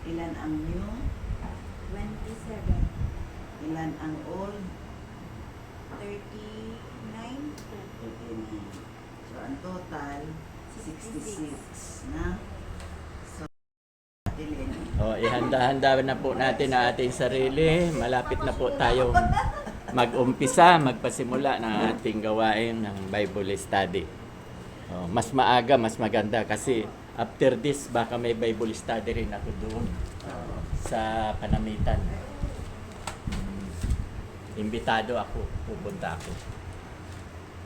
Ilan ang new? 27. Ilan ang old? 39. 39. So, ang total, 66 na. So, Ate Ihanda-handa na po natin ang ating sarili. Malapit na po tayong mag-umpisa, magpasimula ng ating gawain ng Bible study. Mas maaga, mas maganda kasi after this, baka may Bible study rin ako doon sa Panamitan. Imbitado ako, pupunta ako.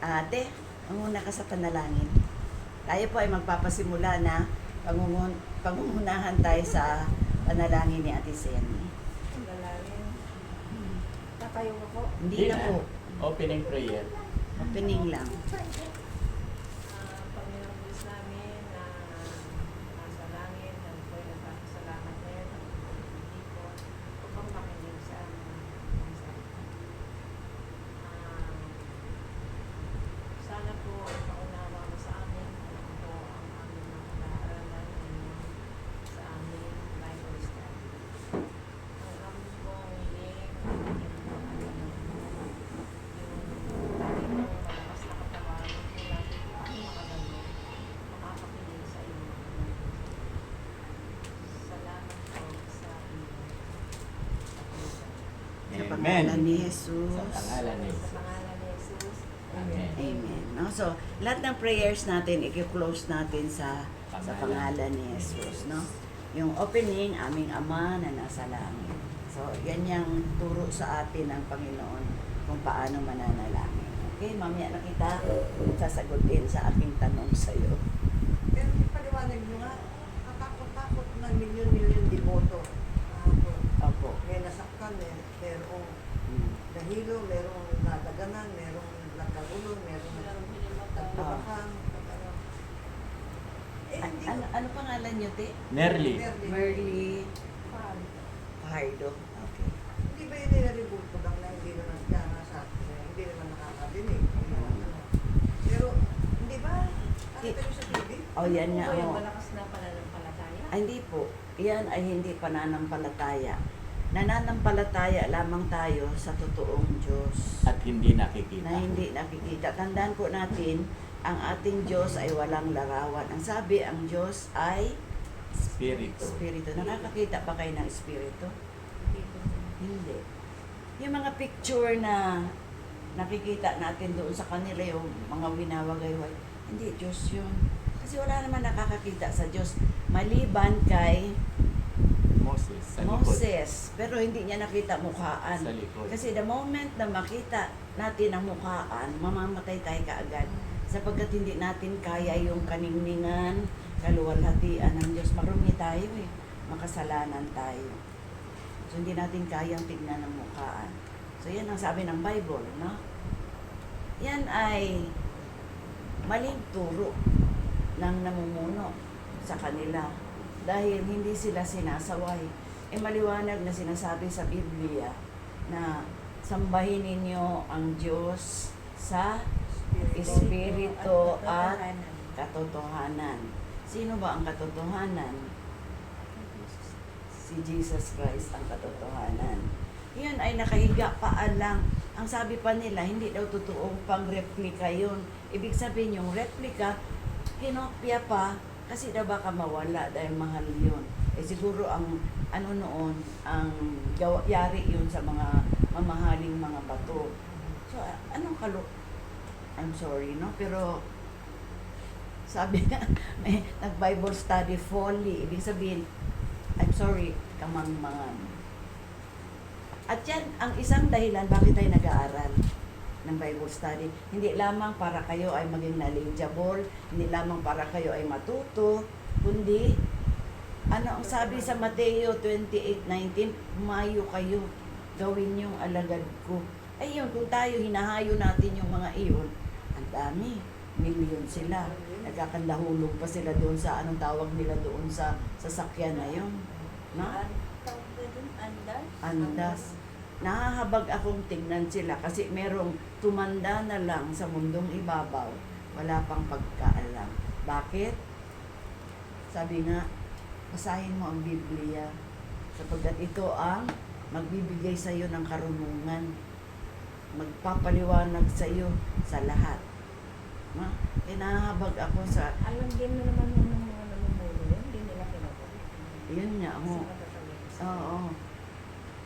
Ate, manguna ka sa panalangin. Tayo po ay magpapasimula na pangungunahan tayo sa panalangin ni Ate Seni. Ang dalangin. Tatayo ako. Hindi na po. Opening prayer. Opening lang. Panginoon Diyos namin na nasa langit, ang po'y nagpapasalamat ngayon ang hindi ko upang makinig sa aming mga salita. Sana po ay paunawa mo sa amin kung ano po ang aming mga pag-aaralan ngayon sa aming Bible study. Ang aming pong hiling, malakas na katawan, kung natin paano makagaling, makakapiling sa iyo. Salamat po sa iyo. Sa pangalan ni Jesus. Sa pangalan ni Sa Jesus. pangalan ni Jesus. Amen. Amen. No? So, lahat ng prayers natin, i-close natin sa pangalan ni Jesus. No? Yung opening, aming Ama na nasa langit. So, yan yung turo sa atin ng Panginoon kung paano mananalangin. Okay, mamaya na kita sasagutin sa aking tanong sa iyo. Pero ipaliwanag nyo nga, katakot-takot ng milyon-milyon deboto. Opo. May nasaktan, merong Hmm. nahilo, merong nadaganan, merong nagkagulo, merong nagtabakan. Hindi Ano pangalan niyo, te? Nerly. Merly Paano? Pardo. Okay. Hindi ba yun nilaributo lang na hindi naman kaya sa atin, hindi naman nakakadinig. Pero, hindi ba? Nakita nyo sa TV? Oh, yan nga. Ano po yung Oh. malakas na pananampalataya? Ay, hindi po. Yan ay hindi pananampalataya. Nananampalataya lamang tayo sa totoong Diyos At hindi nakikita. na hindi nakikita. Tandaan po natin, ang ating Diyos ay walang larawan. Ang sabi, ang Diyos ay Spirit. Espiritu. Nakakakita pa kayo ng Espiritu? Hindi. Yung mga picture na nakikita natin doon sa kanila, yung mga winawagay-way, hindi, Diyos yun. Kasi wala naman nakakakita sa Diyos. Maliban kay Moses. Sa likod. Moses. Pero hindi niya nakita mukhaan. Sa likod. Kasi the moment na makita natin ang mukhaan, mamamatay tayo kaagad. Sapagkat hindi natin kaya yung kaningningan, kaluwalhatian ng Diyos. Marumi tayo eh. Makasalanan tayo. So hindi natin kayang tignan ng mukhaan. So yan ang sabi ng Bible, no? Yan ay maling turo ng namumuno sa kanila. Dahil hindi sila sinasaway. Maliwanag na sinasabi sa Biblia na sambahin ninyo ang Diyos sa Espiritu at katotohanan. Sino ba ang katotohanan? Si Jesus Christ ang katotohanan. Yun ay nakahiga paalang. Ang sabi pa nila, hindi daw totoong pang-replika yun. Ibig sabihin yung replika, kinopya pa, kasi daw baka mawala dahil mahal yun. Siguro ang ano noon, ang yari yun sa mga mamahaling mga bato. So, anong I'm sorry, no? Pero, sabi nga, may nag-Bible study folly. Ibig sabihin, I'm sorry, kamangmangan. At yan, ang isang dahilan bakit tayo nag-aaral ng Bible study. Hindi lamang para kayo ay maging knowledgeable, hindi lamang para kayo ay matuto, kundi, ano ang sabi sa Mateo 28:19, humayo kayo, gawin yung alagad ko. Ayun, kung tayo hinahayo natin yung mga iyon, ang dami, milyon sila. Nagkakandahulog pa sila doon sa, anong tawag nila doon sa sasakyan na yun. No? Andas. Nahahabag akong tingnan sila kasi merong tumanda na lang sa mundong ibabaw, wala pang pagkaalam. Bakit? Sabi nga, basahin mo ang Biblia. sapagkat ito ang magbibigay sa iyo ng karunungan, magpapaliwanag sa iyo sa lahat. No? Kinahabag ako sa, Alam din mo naman yung mga namumulo yun, hindi nila kinabuhi. yun nga, Kasi mo. matatagay sa Oo.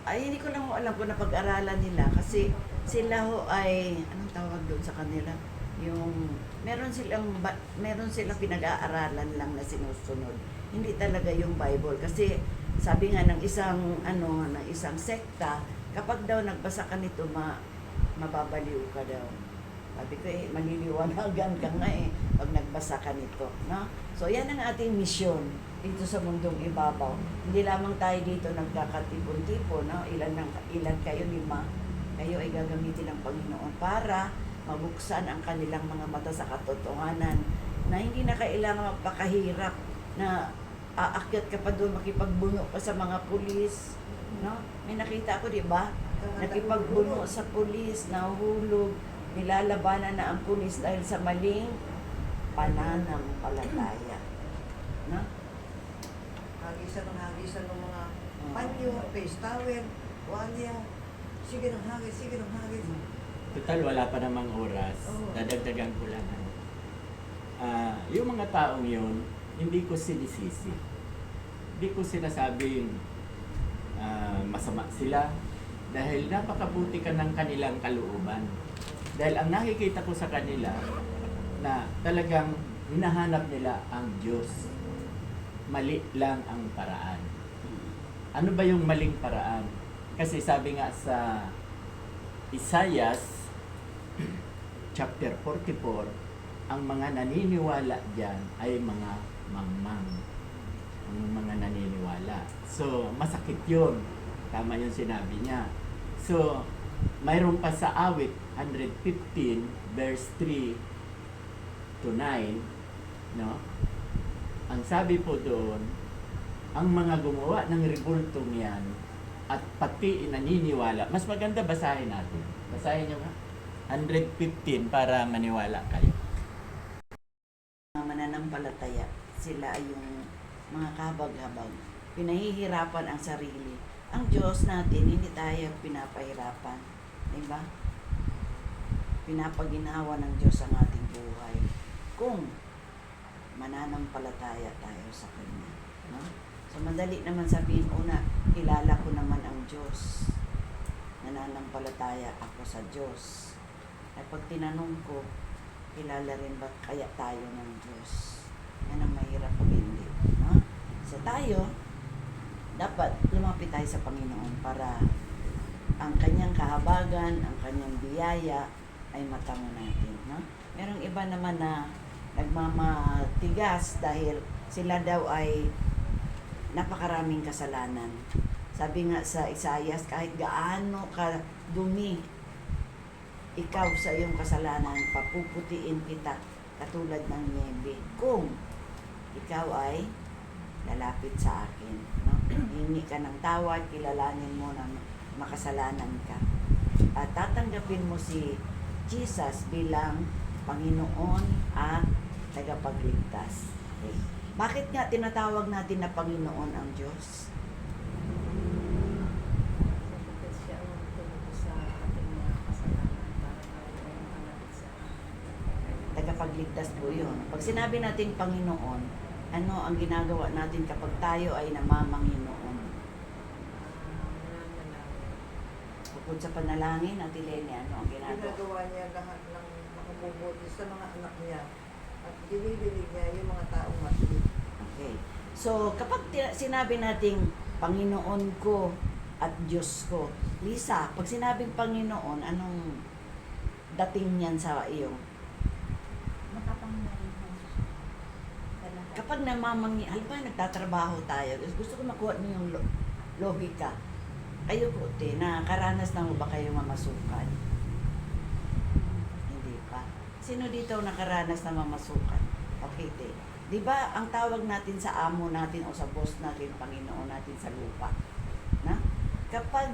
Ay, hindi ko lang ho alam kung napag-aralan nila kasi sila ho ay, anong tawag doon sa kanila? Yung, meron silang pinag-aaralan lang na sinusunod. Hindi talaga yung Bible. Kasi sabi nga ng isang sekta, kapag daw nagbasa ka nito, mababaliw ka daw. Sabi ko maliliwanagan ka nga pag nagbasa ka nito. No? So, yan ang ating misyon dito sa mundong ibabaw. Hindi lamang tayo dito nagkakatipon-tipon, no? Ilan kayo, 5. Kayo ay gagamitin ng Panginoon para mabuksan ang kanilang mga mata sa katotohanan na hindi na kailangan magpakahirap na aakyat ka pa doon, makipagbuno ka sa mga pulis. No? May nakita ko, di ba? Nakipagbuno sa pulis, nahuhulog, nilalabanan na ang pulis dahil sa maling pananampalataya. No? Hagisan ng mga panyo, face towel, wanya. Sige ng hagis, sige ng hagis. Total, wala pa namang oras. Oo. Dadagdagan ko lang. Yung mga taong yun, hindi ko sinisisi. Hindi ko sinasabing masama sila dahil napakabuti ka ng kanilang kalooban. Dahil ang nakikita ko sa kanila na talagang hinahanap nila ang Diyos. Mali lang ang paraan. Ano ba yung maling paraan? Kasi sabi nga sa Isaiah chapter 44, ang mga naniniwala diyan ay mga mangmang. Ang mga naniniwala. So, masakit yun. Tama yung sinabi niya. So, mayroon pa sa awit 115 verse 3 to 9, no? Ang sabi po doon, ang mga gumawa ng revoltong yan at pati naniniwala, mas maganda basahin natin. Basahin nyo nga. 115 para maniwala kayo. Mga mananampalataya, sila ay yung mga kabag-habag. Pinahihirapan ang sarili. Ang Diyos natin, hindi tayo pinapahirapan. Diba? Pinapaginawa ng Diyos ang ating buhay. Kung mananampalataya tayo sa Kanya. No? So, madali naman sabihin, una, kilala ko naman ang Diyos. Nananampalataya ako sa Diyos. At pag tinanong ko, kilala rin ba kaya tayo ng Diyos? Yan ang mahirap pag hindi. No? So, tayo, dapat lumapit tayo sa Panginoon para ang Kanyang kahabagan, ang Kanyang biyaya ay matamo natin. No? Merong iba naman na nagmamatigas dahil sila daw ay napakaraming kasalanan. Sabi nga sa Isaiah, kahit gaano ka dumi, ikaw sa iyong kasalanan, papuputiin kita katulad ng niebe. Kung ikaw ay lalapit sa akin, no? Hingi ka ng tawad, kilalanin mo na makasalanan ka. At tatanggapin mo si Jesus bilang Panginoon at tagapagligtas. Okay. Bakit nga tinatawag natin na Panginoon ang Diyos? sapagkat siya ang tumutulong sa ating mga kasalanan para tayo ay makalapit sa Tagapagligtas po yun. Pag sinabi natin Panginoon, ano ang ginagawa natin kapag tayo ay namamanginoon? nananalangin. Bukod sa panalangin, Ate Lene, ano ang ginagawa? Ginagawa niya lahat ng makabubuti sa mga anak niya. At dinidinig niya yung mga taong mati. Okay. So, kapag sinabi nating Panginoon ko at Diyos ko, Lisa, pag sinabing Panginoon, anong dating niyan sa iyo? Makapangyarihan siya sa lahat. Kapag halimbawa nagtatrabaho tayo, gusto ko makuha niyo yung logika. Kayo po, te, nakaranas na mo ba kayo mamasukan? Hindi pa. Sino dito nakaranas na mamasukan? Okay, te. Di ba ang tawag natin sa amo natin o sa boss natin, Panginoon natin sa lupa? Na? Kapag,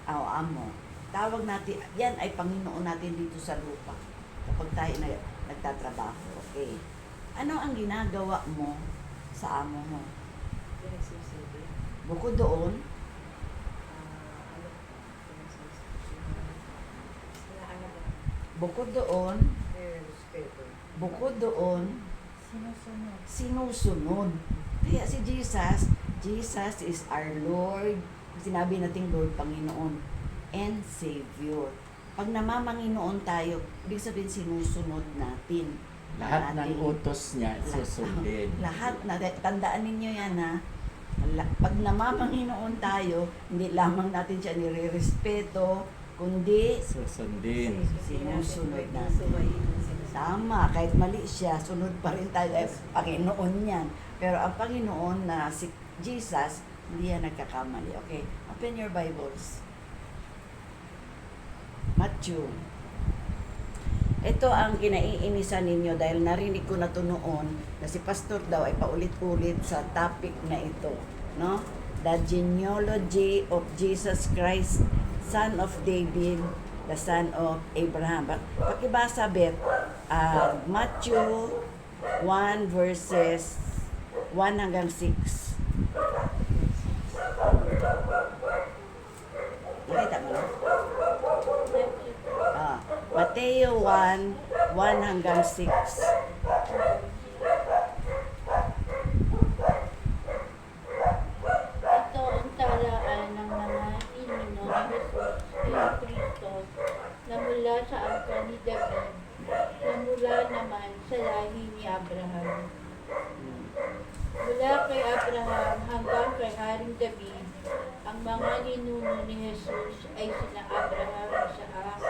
amo, tawag natin, yan ay Panginoon natin dito sa lupa. Kapag tayo nagtatrabaho, okay. Ano ang ginagawa mo sa amo mo? Pinagsisisi. Bukod doon, Bukod doon, Respeto. bukod doon, Sinusunod. sinusunod. Kaya si Jesus is our Lord. Sinabi nating Lord, Panginoon, and Savior. Pag namamanginoon tayo, ibig sabihin sinusunod natin. Lahat ng Ating- utos niya susundin. Lahat na, tandaan ninyo yan ha. Pag namamanginoon tayo, hindi lamang natin siya nire-respeto, kundi Susundin. sinusunod natin. Tama, kahit mali siya, sunod pa rin tayo. Panginoon yan. Pero ang Panginoon na si Jesus, hindi yan nagkakamali. Okay, open your Bibles. Matthew. Ito ang kinaiinisan ninyo dahil narinig ko na to noon na si pastor daw ay paulit-ulit sa topic na ito, no? The genealogy of Jesus Christ, son of David, the son of Abraham. Pakibasa, Beth, Matthew 1 verses 1 hanggang 6. Nakita mo na? Mateo 1, 1 hanggang 6. Ito ang talaan ng mga inimino ni Jesus Kristo na mula sa angkan ni David, na mula naman sa lahi ni Abraham. Mula kay Abraham hanggang kay Haring David, ang mga ninuno ni Jesus ay sina Abraham, Isaac,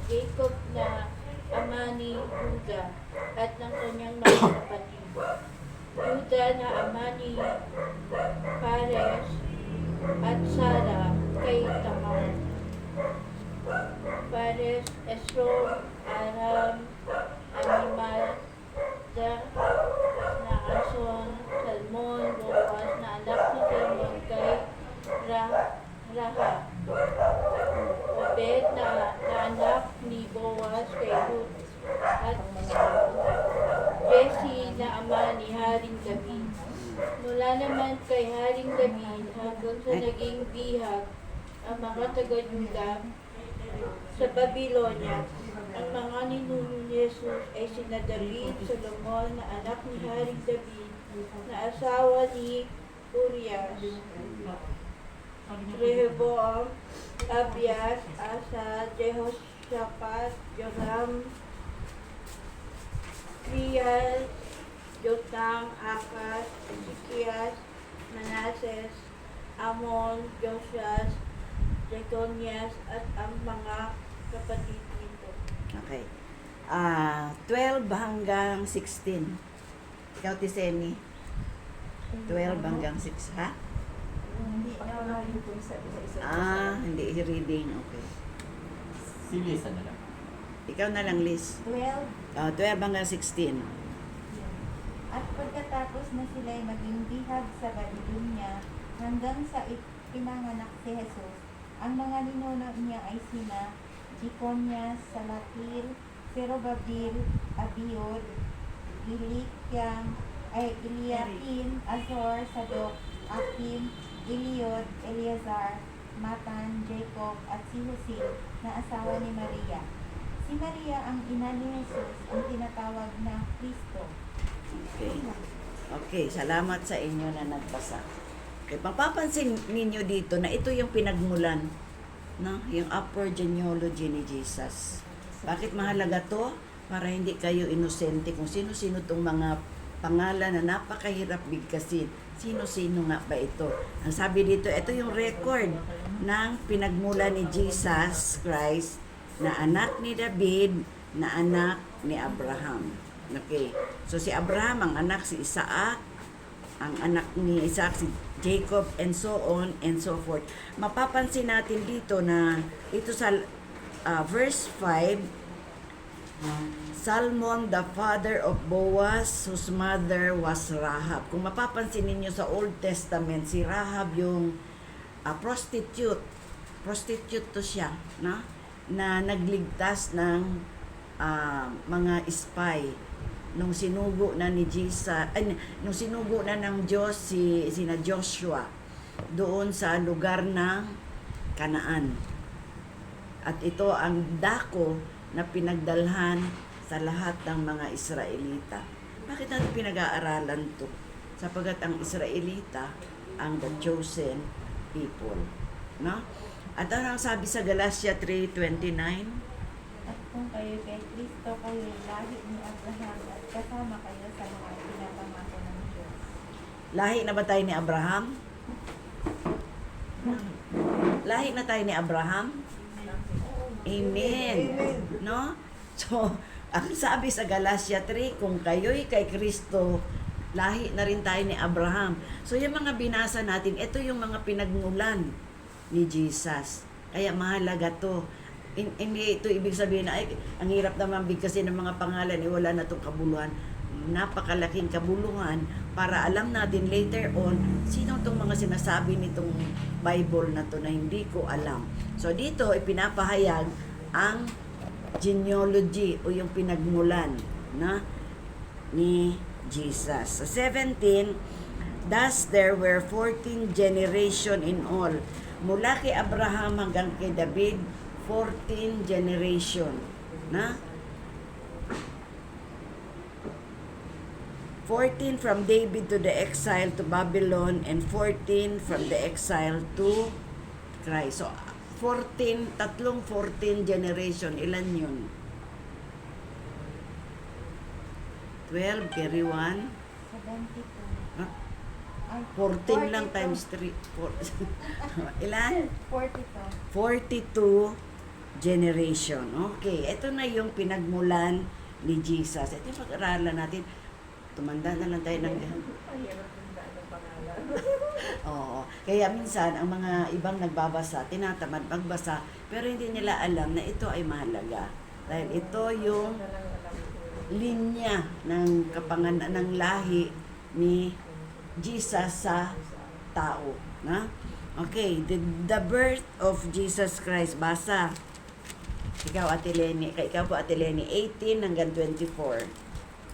Jacob, na ama ni Juda at ng kanyang mga kapatid. Juda na ama ni Pares at Sara kay Tamar. Pares, Esrom, Aram, Amimalda, Naason, Salmon, Boaz na anak ni Salmon kay Rahab. Obed na anak ni Boaz kay Ruth at Jesse na ama ni Haring David. Mula naman kay Haring David hanggang sa naging bihag ang mga taga-Juda sa Babylonia. Ang mga ninuno ni Jesus ay sina David, Solomon na anak ni Haring David na asawa ni Urias, Rehoboam, Abias, Asa, Jehoshaphat, Joram, Krial, Jotam, Akas, Ezekias, Manases, Amon, Josias, Jeconias, at ang mga kapatid nito. Okay. 12 hanggang 16. Ikaw, Tiseni. 12 hanggang 6, ha? Hindi na po isa-isa. Hindi reading. Okay. Si Lisa na lang. Ikaw na lang, Liz. 12. 12 hanggang 16. At pagkatapos na sila'y maging bihag sa Babylonia hanggang sa pinanganak si Jesus, ang mga ninuno niya ay sina Jeconias, Salatil, Zerubbabel, Abiud, Eliakim, Azor, Sadok, Akim, Eliud, Eleazar, Matan, Jacob, at si Jose na asawa ni Maria. Si Maria ang ina ni Jesus, ang tinatawag na Kristo. Okay. Okay, salamat sa inyo na nagbasa. Okay, mapapansin ninyo dito na ito yung pinagmulan, no? Yung upper genealogy ni Jesus. Bakit mahalaga to? Para hindi kayo inosente kung sino-sino tong mga pangalan na napakahirap bigkasin. Sino-sino nga ba ito? Ang sabi dito, ito yung record ng pinagmula ni Jesus Christ na anak ni David, na anak ni Abraham. Okay. So si Abraham, ang anak si Isaac, ang anak ni Isaac si Jacob, and so on and so forth. Mapapansin natin dito na ito sa verse 5, Salmon, the father of Boaz, whose mother was Rahab. Kung mapapansin ninyo sa Old Testament, si Rahab yung prostitute. Prostitute to siya, na nagligtas ng mga spy nung sinugo na ni Jesus, nung sinugo na ng Diyos sina Joshua. doon sa lugar ng Kanaan. At ito ang dako na pinagdalhan sa lahat ng mga Israelita. Bakit natin pinag-aaralan to? Sapagat ang Israelita ang the chosen people. No? At ano ang sabi sa Galatia 3:29? At kung kayo kay Kristo, kayo lahi ni Abraham at kasama kayo sa mga pinapangako ng Diyos. Lahi na ba tayo ni Abraham? Lahi na tayo ni Abraham? Amen. Amen. No? So, ang sabi sa Galatia 3, kung kayo'y kay Kristo, lahi na rin tayo ni Abraham. So, yung mga binasa natin, ito yung mga pinagmulan ni Jesus. Kaya mahalaga to. Hindi ito ibig sabihin na, ay, ang hirap naman bigkasin ng mga pangalan, wala na itong kabuluhan. Napakalaking kabuluhan para alam natin later on, sino itong mga sinasabi nitong Bible na to na hindi ko alam. So, dito, ipinapahayag ang genealogy o yung pinagmulan na ni Jesus. Sa 17, thus there were 14 generation in all. Mula kay Abraham hanggang kay David, 14 generation. Na? 14 from David to the exile to Babylon and 14 from the exile to Christ. So, 14 generation. Ilan yun? 12, carry 1. 72. Huh? Ay, 14 lang 42. times 3. Ilan? 42. 42 generation. Okay, ito na yung pinagmulan ni Jesus. Ito yung pag-aralan natin. Tumanda na lang tayo ng... Mahirap yung daan ng pangalan. Oo. Kaya minsan, ang mga ibang nagbabasa, tinatamad magbasa, pero hindi nila alam na ito ay mahalaga. Dahil ito yung Na lang alam ko. linya ng kapangalan ng lahi ni Jesus sa tao. Na? Okay, the birth of Jesus Christ. Basa. Ikaw, Ate Lenny. Ikaw po, Ate Lenny. 18 hanggang 24.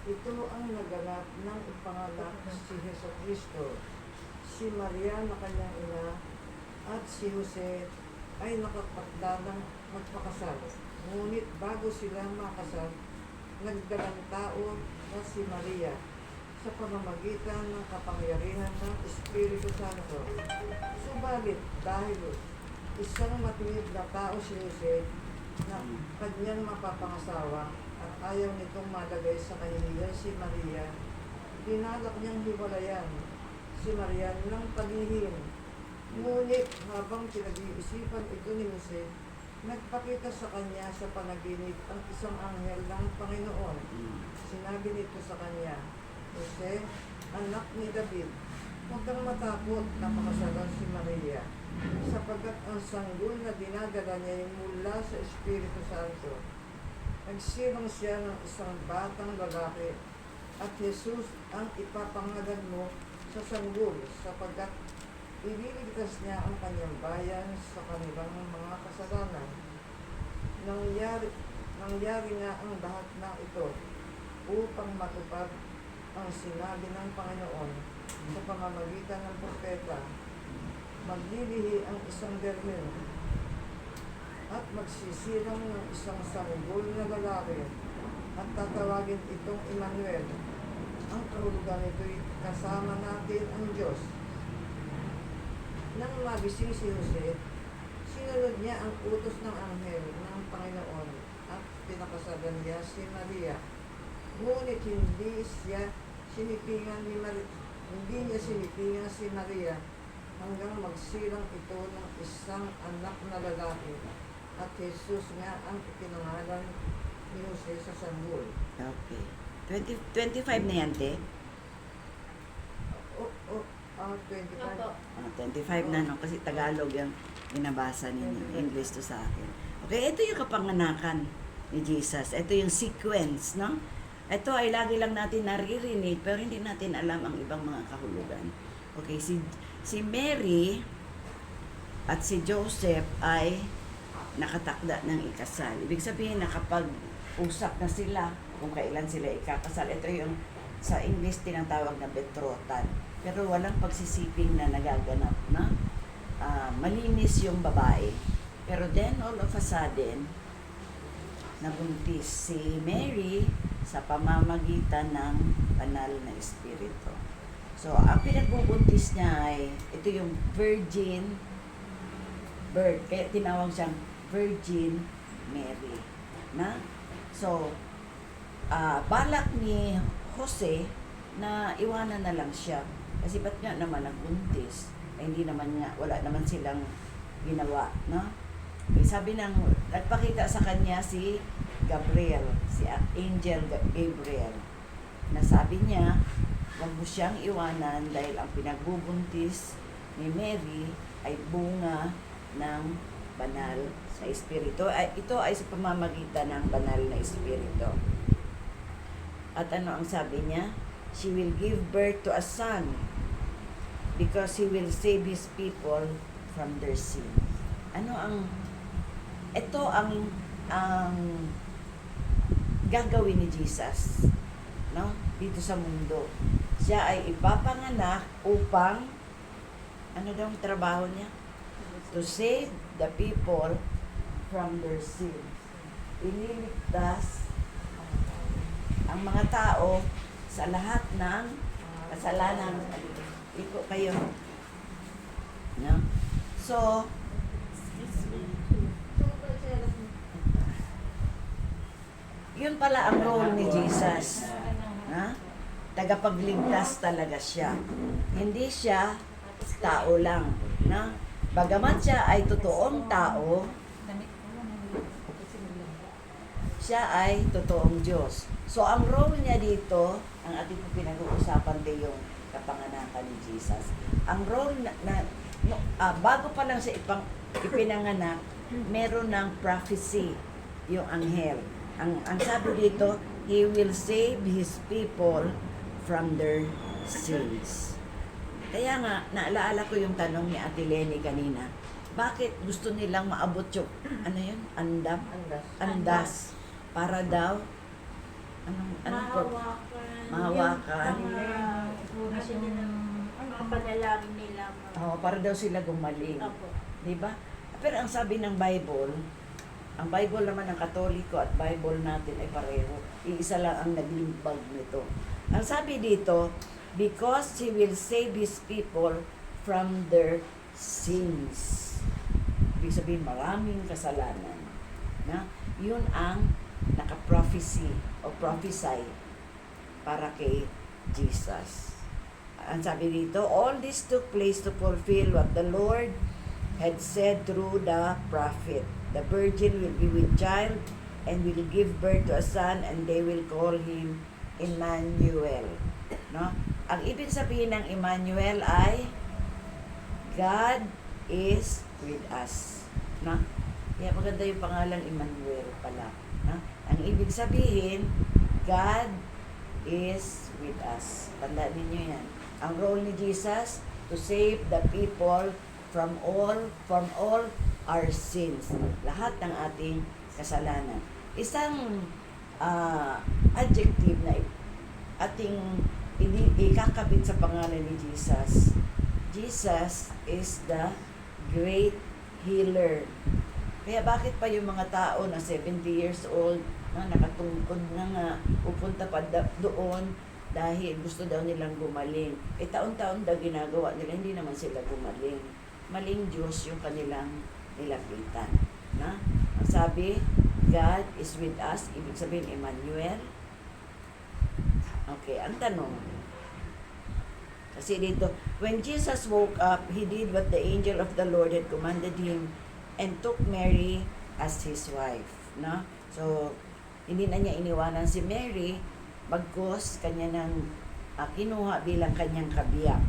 Ito ang naganap ng ipanganak si Heso Kristo. Si Maria na kanyang ina at si Jose ay nakapagda ng magpakasal. Ngunit bago sila makasal, nagdalang tao na si Maria sa pamamagitan ng kapangyarihan ng Espiritu Santo. Subalit dahil isang matuwid na tao si Jose na kanyang mapapangasawa at ayaw nitong malagay sa kahihiyan si Maria, dinalak niyang hiwalayan si Maria ng paglihim. Ngunit habang pinag-iisipan ito ni Jose, nagpakita sa kanya sa panaginip ang isang anghel ng Panginoon. Sinabi nito sa kanya, Jose, anak ni David, huwag kang matakot na pakasalan si Maria, sapagkat ang sanggol na dinadala niya ay mula sa Espiritu Santo. Nagsilang siya ng isang batang lalaki, at Jesus ang ipapangalan mo sa sanggol, sapagkat ililigtas niya ang kanyang bayan sa kanilang mga kasalanan. Nangyari nga ang lahat ng ito upang matupad ang sinabi ng Panginoon sa pamamagitan ng propeta. Maglilihi ang isang bermen at magsisilang ng isang sanggol na lalaki at tatawagin itong Emmanuel. Ang kahulugan nito'y kasama natin ang Diyos. Nang magising si Jose, sinunod niya ang utos ng anghel ng Panginoon at pinakasalan niya si Maria. Ngunit hindi niya sinipingan si Maria hanggang magsilang ito ng isang anak na lalaki. At Jesus nga ang ipinangalan ni Jose sa sanggol. Okay. 25 na yan, te? 25. Opo. 25 na, no? Kasi Tagalog yung binabasa ninyo. English to sa akin. Okay, ito yung kapanganakan ni Jesus. Ito yung sequence, no? Ito ay lagi lang natin naririnig, pero hindi natin alam ang ibang mga kahulugan. Okay, si Mary at si Joseph ay nakatakda ng ikasal. Ibig sabihin, nakapag-usap na sila kung kailan sila ikakasal. Ito yung sa English tinatawag na betrothal. Pero walang pagsisiping na nagaganap na malinis yung babae. Pero then all of a sudden, nabuntis si Mary sa pamamagitan ng banal na espiritu. So, ang pinagbubuntis niya ay, ito yung virgin birth. Kaya tinawag siyang Virgin Mary. Na? So, balak ni Jose na iwanan na lang siya. Kasi ba't nga naman nagbuntis? Eh, hindi naman nga, wala naman silang ginawa. No? Eh, sabi nagpakita sa kanya si Gabriel, si Angel Gabriel, na sabi niya, huwag mo siyang iwanan dahil ang pinagbubuntis ni Mary ay bunga ng banal na espiritu. Ito ay sa pamamagitan ng banal na espiritu. At ano ang sabi niya? She will give birth to a son because he will save his people from their sin. Ito ang gagawin ni Jesus, no? Dito sa mundo. Siya ay ipapanganak upang ano daw ang trabaho niya? To save the people from their sins. Ililigtas ang mga tao sa lahat ng kasalanan. Iko kayo. No? So, yun pala ang role ni Jesus. Ha? Tagapagligtas talaga siya. Hindi siya tao lang. Na? Bagamat siya ay totoong tao, siya ay totoong Diyos. So, ang role niya dito, ang ating pinag-uusapan din yung kapanganakan ni Jesus. Ang role bago pa lang siya ipinanganak, meron ng prophecy yung anghel. Ang sabi dito, he will save his people from their sins. Kaya nga, naalaala ko yung tanong ni Ate Lenny kanina, bakit gusto nilang maabot yung, andas, para daw, mahawakan. Panalangin nila. Para daw sila gumaling. Opo. Diba? Pero ang sabi ng Bible, ang Bible naman ng Katoliko at Bible natin ay pareho. Iisa lang ang naglimbag nito. Ang sabi dito, because he will save his people from their sins. Ibig sabihin, maraming kasalanan. Na? Yun ang naka-prophecy o prophesy para kay Jesus. Ang sabi dito, all this took place to fulfill what the Lord had said through the prophet. The virgin will be with child and will give birth to a son and they will call him Emmanuel. No? Ang ibig sabihin ng Emmanuel ay God is with us. No? Kaya maganda yung pangalan Emmanuel pala. No? Ang ibig sabihin, God is with us. Tandaan ninyo yan. Ang role ni Jesus, to save the people from all our sins. Lahat ng ating kasalanan. Isang adjective na ating ikakabit sa pangalan ni Jesus. Jesus is the great healer. Kaya bakit pa yung mga tao na 70 years old, na nakatungkod na nga, pupunta pa doon dahil gusto daw nilang gumaling. Taon-taon daw ginagawa nila, hindi naman sila gumaling. Maling Diyos yung kanilang nilapitan. Na? Ang sabi, God is with us, ibig sabihin Emmanuel. Okay, ang tanong. Kasi dito, when Jesus woke up, he did what the angel of the Lord had commanded him and took Mary as his wife. No? So, hindi na niya iniwanan si Mary, bagkus kanya nang kinuha bilang kanyang kabiyak.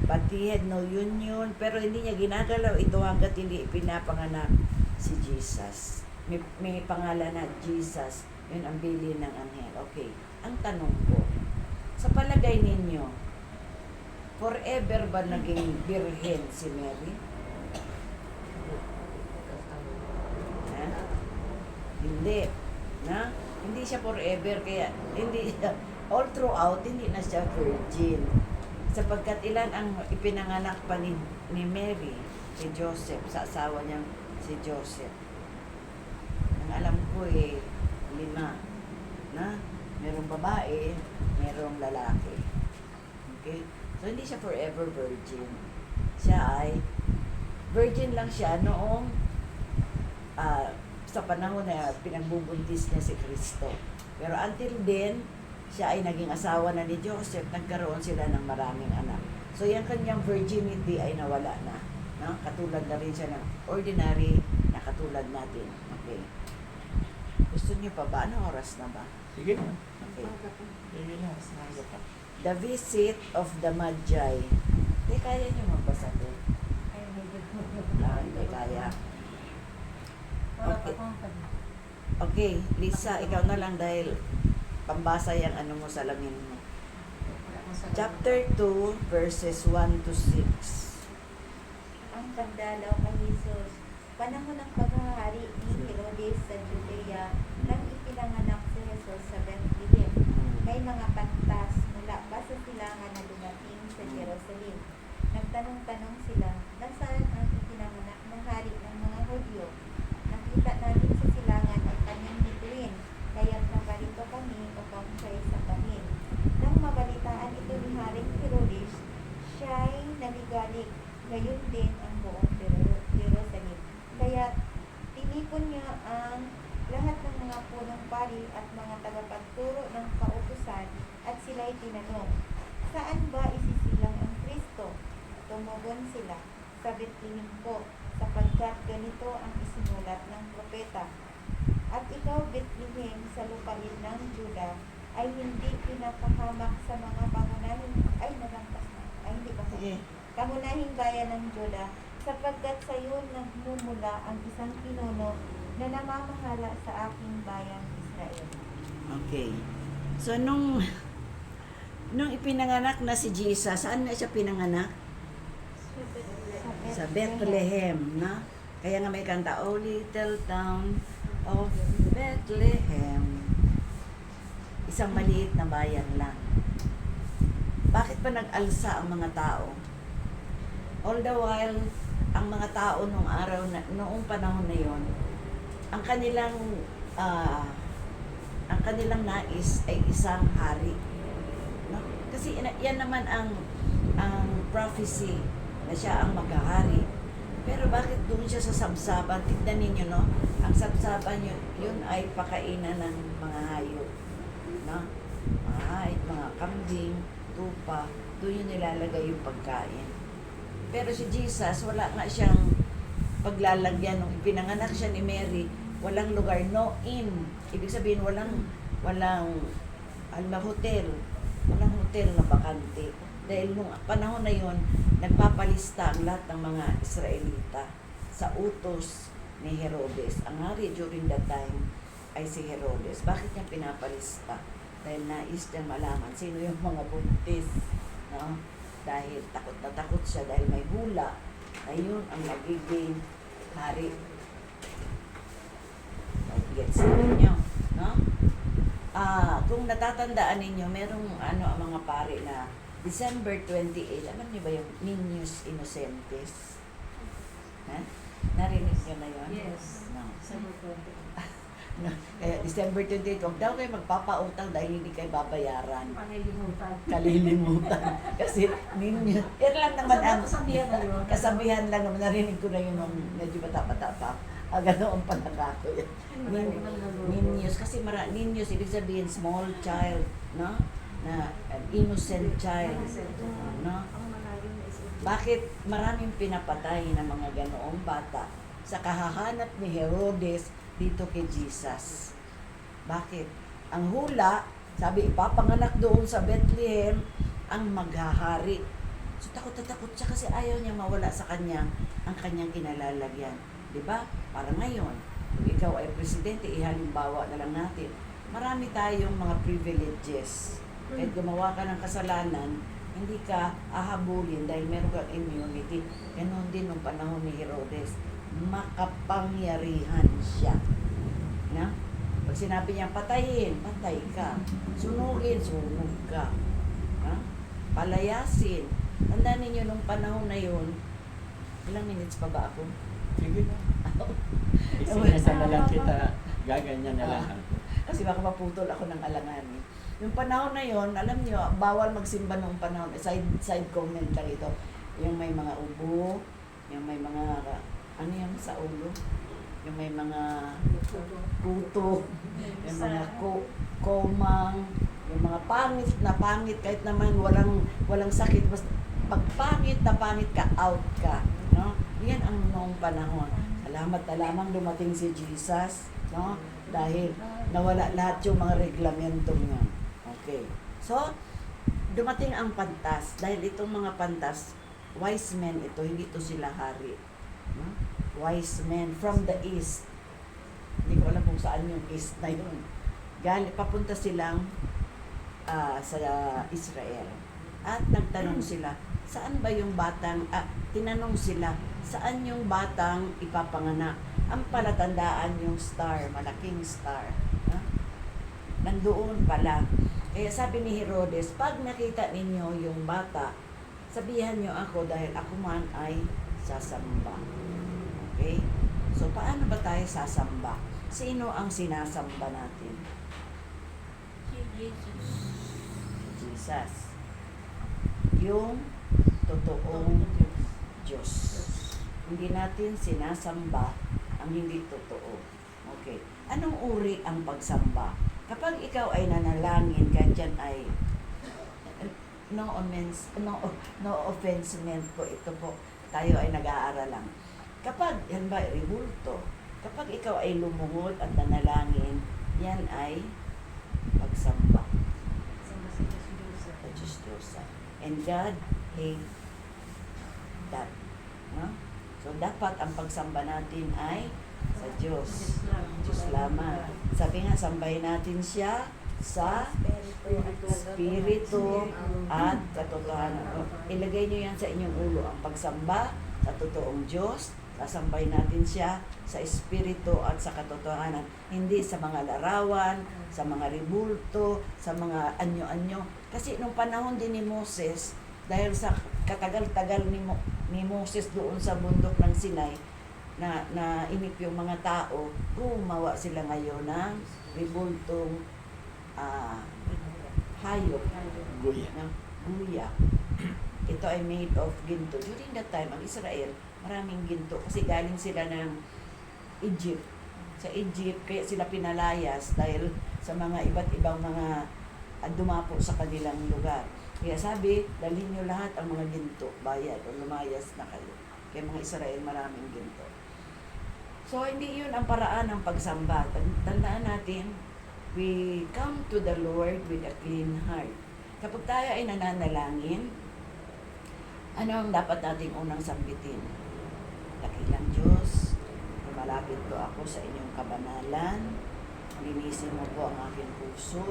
But he had no union, pero hindi niya ginagalaw ito hanggat hindi ipinapanganak si Jesus. May pangalan na Jesus, yun ang bilin ng anghel. Okay, ang tanong ko, sa palagay ninyo, forever ba naging birhen si Mary? Hindi. Na? Hindi siya forever, kaya hindi siya, all throughout, hindi na siya virgin. Sapagkat ilan ang ipinanganak pa ni Mary, si Joseph, sa asawa niyang si Joseph. Ang alam ko 5 na merong babae, merong lalaki. Okay? So, hindi siya forever virgin. Siya ay, virgin lang siya noong sa panahon na pinagbubuntis niya si Kristo. Pero until then, siya ay naging asawa na ni Joseph, nagkaroon sila ng maraming anak. So, yung kanyang virginity ay nawala na. No? Katulad na rin siya ng ordinary na katulad natin. Okay. Gusto niyo pa ba? Anong oras na ba? Sige na. Okay. Sige na. Sinaga pa. The Visit of the Magi. Hindi kaya niyo magbasa ko. Hindi kaya. Okay. Okay, Lisa, ikaw na lang dahil pambasa yung ano mo sa lamin mo. Chapter 2, verses 1 to 6. Ang pagdalaw kay Jesus. Panahon ng paghahari ni Herodes sa Judea nang ipinanganak si Jesus sa Bethlehem. May mga pantas mula pa sa silangan na dumating sa Jerusalem. Nagtanong-tanong sila, nasaan ang ipinanganak na hari ng mga Hudyo? Nakita namin sa silangan ang kanyang bituin, kaya't naparito kami upang siya'y sambahin. Nang mabalitaan ito ni Haring Herodes, siya'y naligalig, gayon din ang buong Jerusalem. Kaya tinipon niya ang lahat ng mga punong pari at mga tagapagturo ng kautusan at sila'y tinanong, saan ba isisilang ang Kristo? Tumugon sila, sa Bethlehem po, sapagkat ganito ang isinulat ng propeta. At ikaw, Bethlehem, sa lupain ng Juda, ay hindi pinapahamak sa mga pangunahing, hindi ba? Sige. Pangunahing bayan ng Juda, sapagkat sa iyo nagmumula ang isang pinuno na namamahala sa aking bayang Israel. Okay. So, nung ipinanganak na si Jesus, saan na siya pinanganak? Sa Bethlehem, na? Kaya nga may kanta, "Oh little town of Bethlehem." Isang maliit na bayan lang. Bakit pa nag-alsa ang mga tao? All the while, ang mga tao noong panahon na yon, ang kanilang nais ay isang hari. No? Kasi yan naman ang prophecy na siya ang maghahari. Pero bakit doon siya sa sabsaban? Tignan ninyo, no? Ang sabsaban yun ay pakainan ng mga hayop. No? Mga hayop, mga kambing, tupa, doon yun nilalagay yung pagkain. Pero si Jesus, wala nga siyang paglalagyan. Nung ipinanganak siya ni Mary, walang lugar, no inn. Ibig sabihin, walang hotel. Walang hotel na bakante. Dahil nung panahon na yon, nagpapalista ang lahat ng mga Israelita sa utos ni Herodes. Ang hari during that time ay si Herodes. Bakit niya pinapalista? Dahil nais niyang malaman sino yung mga buntis. No? Dahil takot na takot siya dahil may hula na yun ang magiging hari. Gets ninyo, no? Kung natatandaan ninyo, merong ang mga pare na December 28, alam niyo ba yung Niños Inocentes? Ha? Narinig niyo na yun? Yes. No. Sa Bukote. No. Kaya December 28, huwag daw kayo magpapautang dahil hindi kayo babayaran. Panilimutan. Kalilimutan. Kasi ninyo, yan lang naman ang Kasabihan na yun. kasabihan lang naman, narinig ko na yun nung medyo bata-bata pa. Ganoon pa nagako yan. Ninyos, kasi ninyos, ibig sabihin small child, no? Na an innocent child, no? Bakit maraming pinapatay ng mga ganoong bata sa kahahanap ni Herodes dito kay Jesus? Bakit? Ang hula, sabi ipapanganak doon sa Bethlehem ang maghahari. So takot na takot siya kasi ayaw niya mawala sa kanya ang kanyang kinalalagyan. Diba? Para ngayon, kung ikaw ay presidente, ihalimbawa na lang natin, marami tayong mga privileges. Kahit gumawa ka ng kasalanan, hindi ka ahabulin dahil meron kang immunity. Ganon din nung panahon ni Herodes. Makapangyarihan siya. Na? Pag sinabi niya patayin, patay ka. Sunugin, sunog ka. Ha? Palayasin. Tandaan ninyo nung panahon na yun, ilang minutes pa ba ako? Sige na. Isinasa na lang kita. Gaganyan na lang. Kasi baka maputol ako ng alangan. Yung panahon na yon, alam nyo, bawal magsimba nung panahon. Side comment lang ito. Yung may mga ubo, yung may mga, ano yung sa ulo? Yung may mga kuto, yung mga komang, yung mga pangit na pangit, kahit naman walang sakit, basta pag pangit na pangit ka, out ka. No? Yan ang noong panahon. Salamat na lamang dumating si Jesus, no? Dahil nawala lahat yung mga reglamentong yun. Okay. So, dumating ang pantas. Dahil itong mga pantas, wise men ito, hindi ito sila hari. No? Wise men from the east. Hindi ko alam kung saan yung east na yun. Papunta silang sa Israel. At nagtanong sila, saan ba yung batang, tinanong sila, saan yung batang ipapanganak? Ang palatandaan yung star, malaking star. Ha? Nandoon pala. Kaya sabi ni Herodes, pag nakita ninyo yung bata, sabihan nyo ako dahil ako man ay sasamba. Okay? So, paano ba tayo sasamba? Sino ang sinasamba natin? Si Jesus. Jesus. Yung totoong Diyos. Hindi natin sinasamba ang hindi totoo. Okay. Anong uri ang pagsamba? Kapag ikaw ay nanalangin, kahit yan ay no offensement po ito po. Tayo ay nag-aaral lang. Kapag, yan ba, ribulto, kapag ikaw ay lumuhod at nanalangin, yan ay pagsamba sa Diyos. And God hate that. No? So, dapat ang pagsamba natin ay sa Diyos. Diyos lamang. Sabi nga, sambahin natin siya sa Espiritu at katotohanan. Ilagay niyo yan sa inyong ulo. Ang pagsamba sa totoong Diyos, sasambahin natin siya sa Espiritu at sa katotohanan. Hindi sa mga larawan, sa mga ribulto, sa mga anyo-anyo. Kasi nung panahon din ni Moses, dahil sa katagal-tagal ni Moses doon sa bundok ng Sinai, na inip yung mga tao, gumawa sila ngayon ng ribultong hayop. Guya. No? Guya. Ito ay made of ginto. During that time, ang Israel, maraming ginto. Kasi galing sila ng Egypt. Sa Egypt, kaya sila pinalayas dahil sa mga iba't ibang mga dumapo sa kanilang lugar. Kaya sabi, dalhin nyo lahat ang mga ginto, bayad o lumayas na kayo. Kaya mga Israel, maraming ginto. So, hindi yun ang paraan ng pagsamba. Tandaan natin, we come to the Lord with a clean heart. Kapag tayo ay nananalangin, ano ang dapat nating unang sambitin? Dakilang Diyos, lumalapit po ako sa inyong kabanalan. Linisin mo po ang aking puso.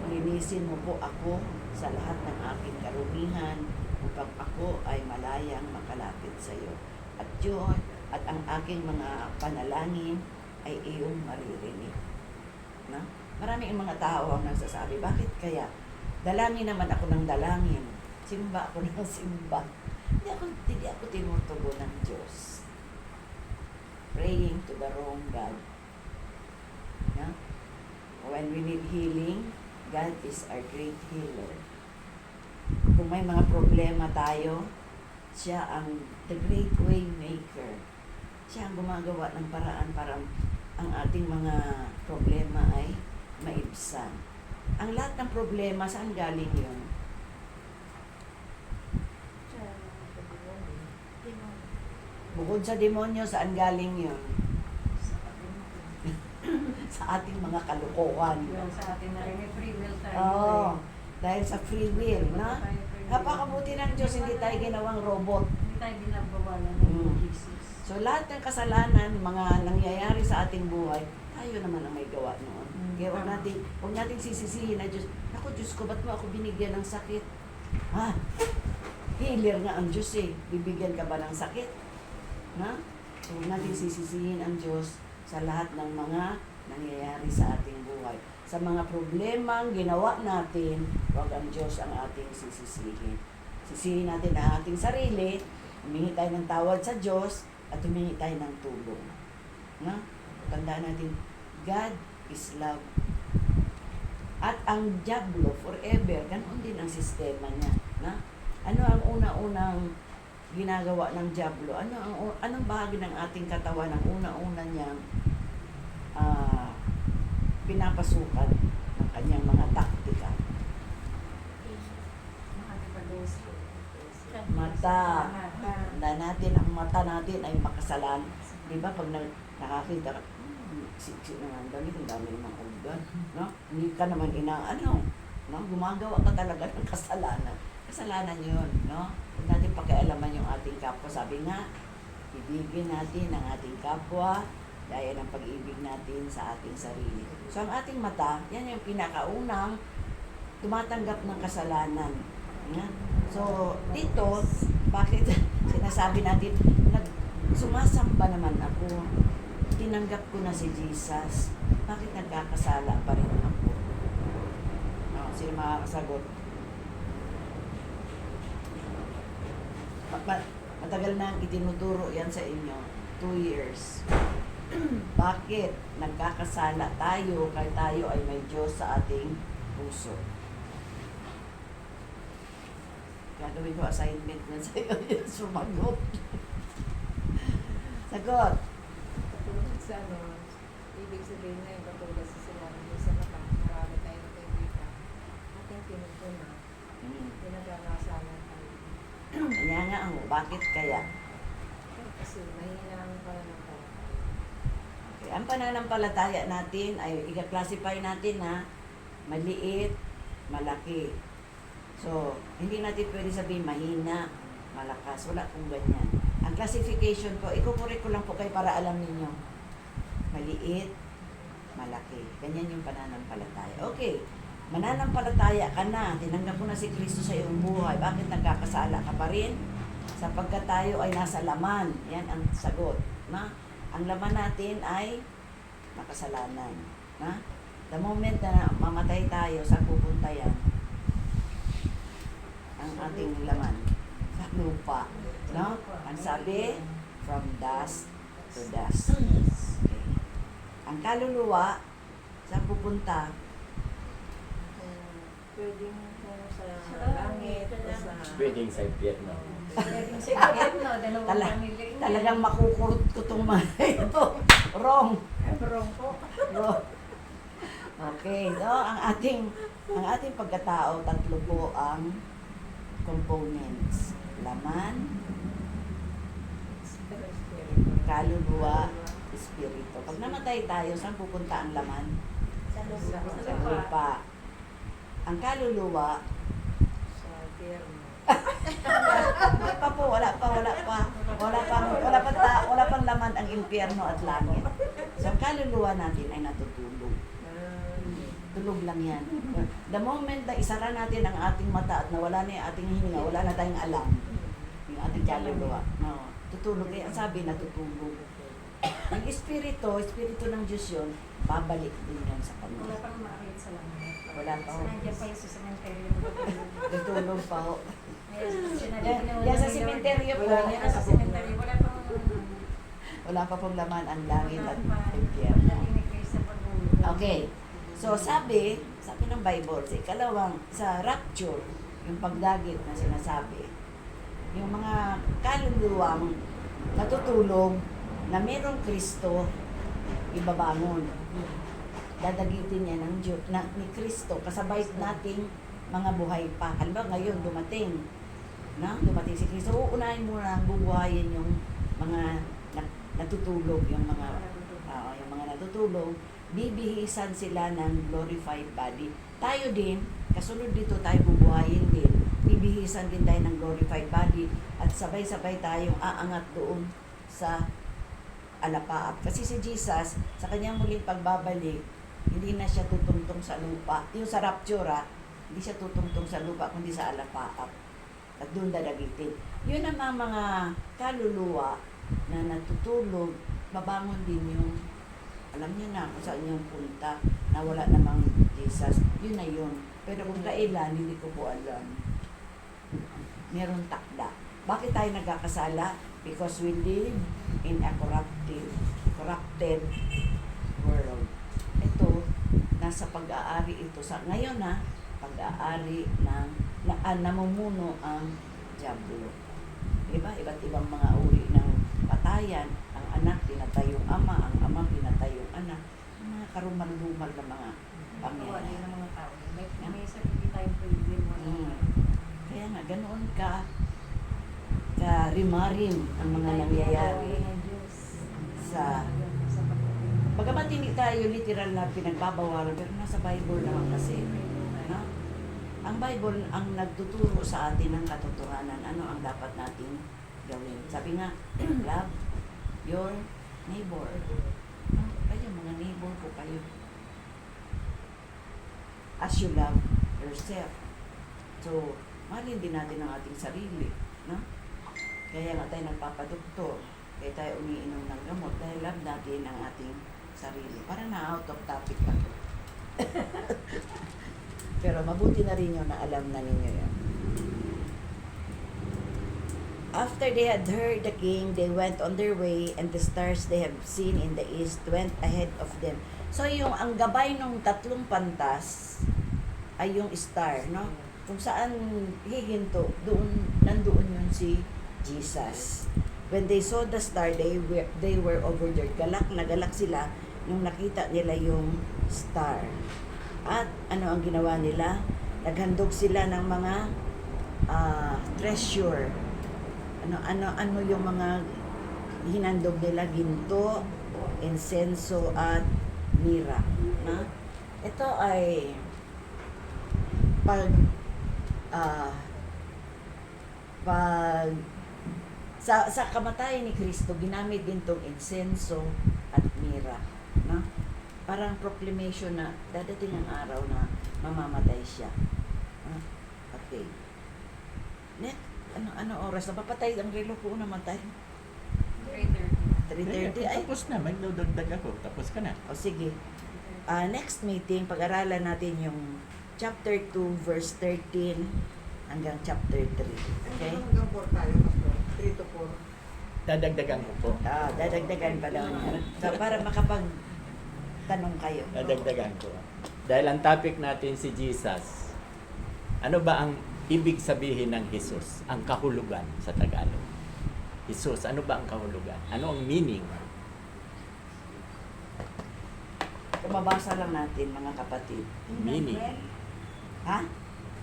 Linisin mo po ako sa lahat ng aking karumihan upang ako ay malayang makalapit sa iyo. At Diyos, at ang aking mga panalangin ay iyong maririnig. No? Maraming mga tao ang nagsasabi, bakit kaya? Dalangin naman ako ng dalangin. Simba ako ng simba. Hindi ako tinutugon ng Diyos. Praying to the wrong God. No? When we need healing, God is our great healer. Kung may mga problema tayo, siya ang the great way maker. Siya ang gumagawa ng paraan para ang ating mga problema ay maibsan. Ang lahat ng problema, saan galing yun? Bukod sa demonyo, saan galing yun? Sa ating mga kalukuhan. Sa atin na rin, free will tayo. Oo, dahil sa free will, na? Napakabuti ng Diyos, hindi tayo ginawang robot. Hindi tayo binabawalan Mm. ng Jesus. So lahat ng kasalanan, mga nangyayari sa ating buhay, tayo naman ang may gawa noon. Kaya huwag natin sisisihin na Diyos, ako Diyos ko, ba't mo ako binigyan ng sakit? Ha? Healer nga ang Diyos eh. Bibigyan ka ba ng sakit? Na? So huwag natin sisisihin ang Diyos sa lahat ng mga nangyayari sa ating buhay. Sa mga problemang ginawa natin, wag ang Diyos ang ating sisisihin. Sisihin natin ang ating sarili, humingi tayo ng tawad sa Diyos, at humingi tayo ng tulong. Na? Tandaan natin, God is love. At ang Diablo, forever, ganun din ang sistema niya. Na? Ano ang una-unang ginagawa ng Diablo? Anong bahagi ng ating katawan ang una-una niyang pinapasukan ng kanyang mga taktika? Mata. Tanda natin, ang mata natin ay makasalan. Di ba, pag nakakita ka, siksi na ang damit, ang dami ng organ. No? Hindi ka naman inaano. No? Gumagawa ka talaga ng kasalanan. Kasalanan yun. No? Huwag natin pakialaman yung ating kapwa. Sabi nga, ibigin natin ang ating kapwa gaya ng pag-ibig natin sa ating sarili. So, ang ating mata, yan yung pinakaunang tumatanggap ng kasalanan. Yeah? So, dito, bakit sinasabi natin, sumasamba naman ako, tinanggap ko na si Jesus, bakit nagkakasala pa rin ako? No, sino makakasagot? Matagal na ang itinuturo yan sa inyo, 2 years. Bakit nagkakasala tayo kahit tayo ay may Diyos sa ating puso? Gagawin ko assignment na sa iyo yung sumagot. Sagot. Katulad sa ibig sabihin na yung katulad sa sinabi niyo sa mata, marami tayong kaibigan. Ating pinupuna, pinagkakasala tayo. Kaya nga ang bakit kaya? Kasi mahina ang pananampalataya. Okay. Ang pananampalataya natin ay i-classify natin na maliit, malaki. So, hindi natin pwede sabihin mahina, malakas. Wala pong ganyan. Ang classification po, ikukorek ko lang po kayo para alam ninyo. Maliit, malaki. Ganyan yung pananampalataya. Okay, mananampalataya ka na. Tinanggap mo na si Kristo sa iyong buhay. Bakit nagkakasala ka pa rin? Sapagkat tayo ay nasa laman. Yan ang sagot. Na? Ang laman natin ay makasalanan. Na? The moment na mamatay tayo, saan pupunta yan? Ang ating laman sa lupa. No? Ang sabi, from dust to dust. Okay. Ang kaluluwa, saan pupunta? Pwedeng kung sa langit o sa... Pwedeng sa impyerno. Pwedeng sa gobyerno, dalawang pamilya. Talagang makukurot ko itong mga ito. Wrong. Wrong po. Wrong. Okay, so ang ating pagkatao, tatlo po ang components. Laman, kaluluwa, espiritu. Pag namatay tayo, saan pupunta ang laman? Sa Sa lupa. Ang kaluluwa, Sa gobyerno. wala pang laman ang impyerno at langit. So ang kaluluwa natin ay natutulog. Tulog lang yan. The moment na isara natin ang ating mata at nawala na yung ating hininga, wala na tayong alam. Yung ating kaluluwa. No, tutulog. Eh, ang sabi, natutulog. Ang espiritu ng Diyos yun, babalik din yan sa Wala Kanya. pang makakit sa langit. Wala pa ho. Nandiyan pa yung sa cemetery. Tutulog pa ho. Yan Yan sa cemetery po. Yan sa cemetery. Wala pang... Wala pa pong laman ang langit at impyerno. Okay. So sabi ng Bible, sa ikalawang, sa rapture, yung pagdagit na sinasabi, yung mga kaluluwang natutulog na mayroong Kristo, ibabangon. Dadagitin niya ng Diyos, ni Kristo, kasabay nating mga buhay pa. Halimbawa ngayon, dumating si Kristo, uunahin muna ang bubuhayin yung mga natutulog, yung mga natutulog, bibihisan sila ng glorified body. Tayo din, kasunod dito tayo bubuhayin din, bibihisan din tayo ng glorified body at sabay-sabay tayong aangat doon sa alapaap. Kasi si Jesus, sa kanyang muling pagbabalik, hindi na siya tutungtong sa lupa. Yung sa rapture, hindi siya tutungtong sa lupa, kundi sa alapaap. At doon dadagitin. Yun ang mga kaluluwa na natutulog, babangon din yung alam niyo na kung saan yung punta, na wala namang Jesus, yun na yun. Pero kung kailan, hindi ko po alam. Meron takda. Bakit tayo nagkakasala? Because we live in a corrupted world. Ito, nasa pag-aari ito. Ngayon pag-aari ng namumuno ang Diablo. Diba? Iba't ibang mga uri ng patayan. Ang anak, pinatay yung ama. Ang ama, pinatay yung anak. Mga karumal-lumal na mga Gawa din pangyayari. ng mga tao. May sarili tayong free will mo. Kaya nga, ganoon ka rimarin ang mga nangyayari sa bagamat hindi tayo literal na pinagbabawalan, pero nasa Bible naman kasi. No? Ang Bible ang nagtuturo sa atin ng katotohanan. Ano ang dapat natin gawin? Sabi nga, love your neighbor. No? Kayo, mga neighbor ko kayo. As you love yourself. So, mahalin din natin ang ating sarili. No? Kaya nga tayo nagpapadoktor. Kaya tayo umiinom ng gamot dahil love natin ang ating sarili. Para na out of topic pa to. Pero mabuti na rin yun na alam na ninyo yan. After they had heard the king, they went on their way, and the stars they have seen in the east went ahead of them. So yung ang gabay ng tatlong pantas ay yung star, no? Kung saan hihinto, nandoon yun si Jesus. When they saw the star, they were overjoyed. Galak na galak sila nung nakita nila yung star. At ano ang ginawa nila? Naghandog sila ng mga treasure. Ano yung mga hinandog nila? Ginto, insenso, at mira. Na? Ito ay pag sa kamatayan ni Kristo, ginamit din tong insenso at mira. No? Parang proclamation na dadating ang araw na mamamatay siya. Okay. Next, ano oras na papatay ang relo ko namatay? 3:30. Ay, Tapos na, magdudagdag ako. Tapos ka na. o sige. Next meeting, pag-aralan natin yung chapter 2, verse 13 hanggang chapter 3. Okay? Hanggang 4 tayo, Pastor. 3 to 4. Dadagdagan ko po. Dadagdagan pa daw niya. So, para makapag-tanong kayo. Dadagdagan ko. Dahil ang topic natin si Jesus, ano ba ang ibig sabihin ng Jesus? Ang kahulugan sa Tagalog. Jesus, ano ba ang kahulugan? Ano ang meaning? Mabasa lang natin, mga kapatid. Meaning. Ha?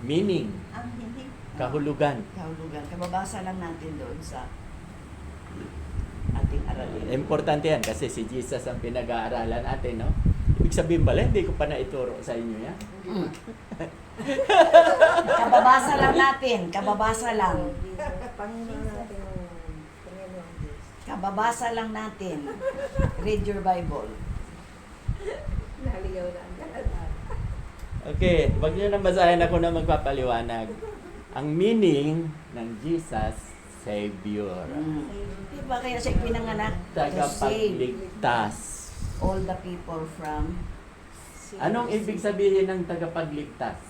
Meaning. Ang hindi Kahulugan. Kahulugan. Kababasa lang natin doon sa ating aralin. Importante yan kasi si Jesus ang pinag-aaralan natin, no? Ibig sabihin pala, hindi ko pa naituro sa inyo yan. Kababasa lang natin. Kababasa lang. Panginoon natin ng Panginoon Diyos. Kababasa lang natin. Read your Bible. Naligaw na ang lahat. Okay, wag niyo nang basahin ako na magpapaliwanag. Ang meaning ng Jesus, Savior. Diba kaya siya pinanganak? To save Tagapagligtas. all the people from Anong ibig sabihin ng tagapagligtas?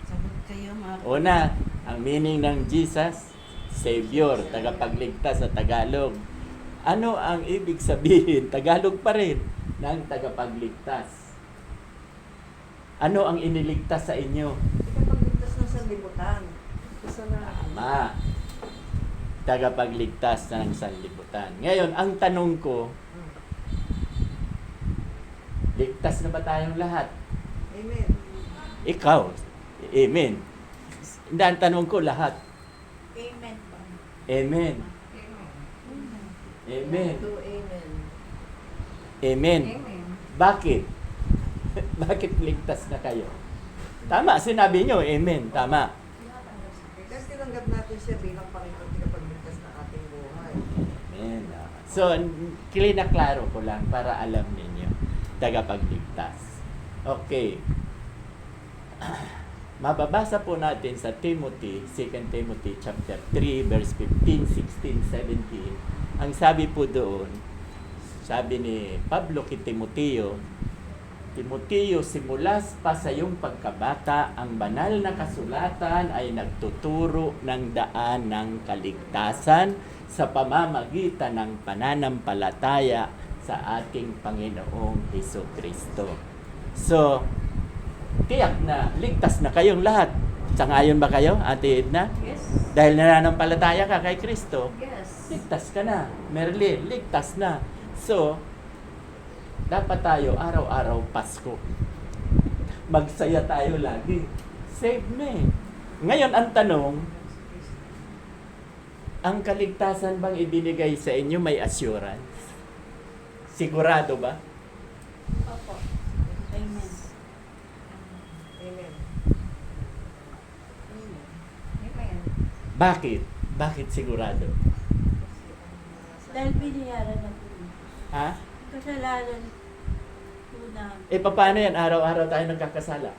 sagot kayo mga Una, ang meaning ng Jesus, Savior, tagapagligtas sa Tagalog. Ano ang ibig sabihin, Tagalog pa rin, ng tagapagligtas? Ano ang iniligtas sa inyo? Ikapagligtas ng sanlibutan. Kasalanan. Tama. Tagapagligtas ng sanlibutan. Ngayon, ang tanong ko, ligtas na ba tayong lahat? Amen. Ikaw. Amen. Hindi, ang tanong ko lahat. Amen po. Amen. Amen. To amen. Amen. Amen. Bakit? Bakit ligtas na kayo? Tama, sinabi nyo, amen. Tama. Kasi tinanggap natin siya bilang Panginoon ikapagligtas ng ating buhay. Amen. So, klaro ko lang para alam ninyo. Tagapagligtas. Okay. Mababasa po natin sa Timothy, 2 Timothy chapter 3, verse 15, 16, 17. Ang sabi po doon, sabi ni Pablo kay Timoteo, Timoteo, simula pa sa iyong pagkabata, ang banal na kasulatan ay nagtuturo ng daan ng kaligtasan sa pamamagitan ng pananampalataya sa ating Panginoong Hesukristo. So, tiyak na ligtas na kayong lahat. Sangayon ba kayo, Ate Edna? Yes. Dahil nananampalataya ka kay Kristo, Yes. ligtas ka na. Merlin, ligtas na. So, dapat tayo araw-araw Pasko. Magsaya tayo lagi. Save na eh. Ngayon, ang tanong, ang kaligtasan bang ibinigay sa inyo may assurance? Sigurado ba? Opo. Amen. Amen. Amen. Bakit? Bakit sigurado? Dahil binayaran na po. Ha? Kasalanan po namin. Eh, paano yan? Araw-araw tayo nagkakasala.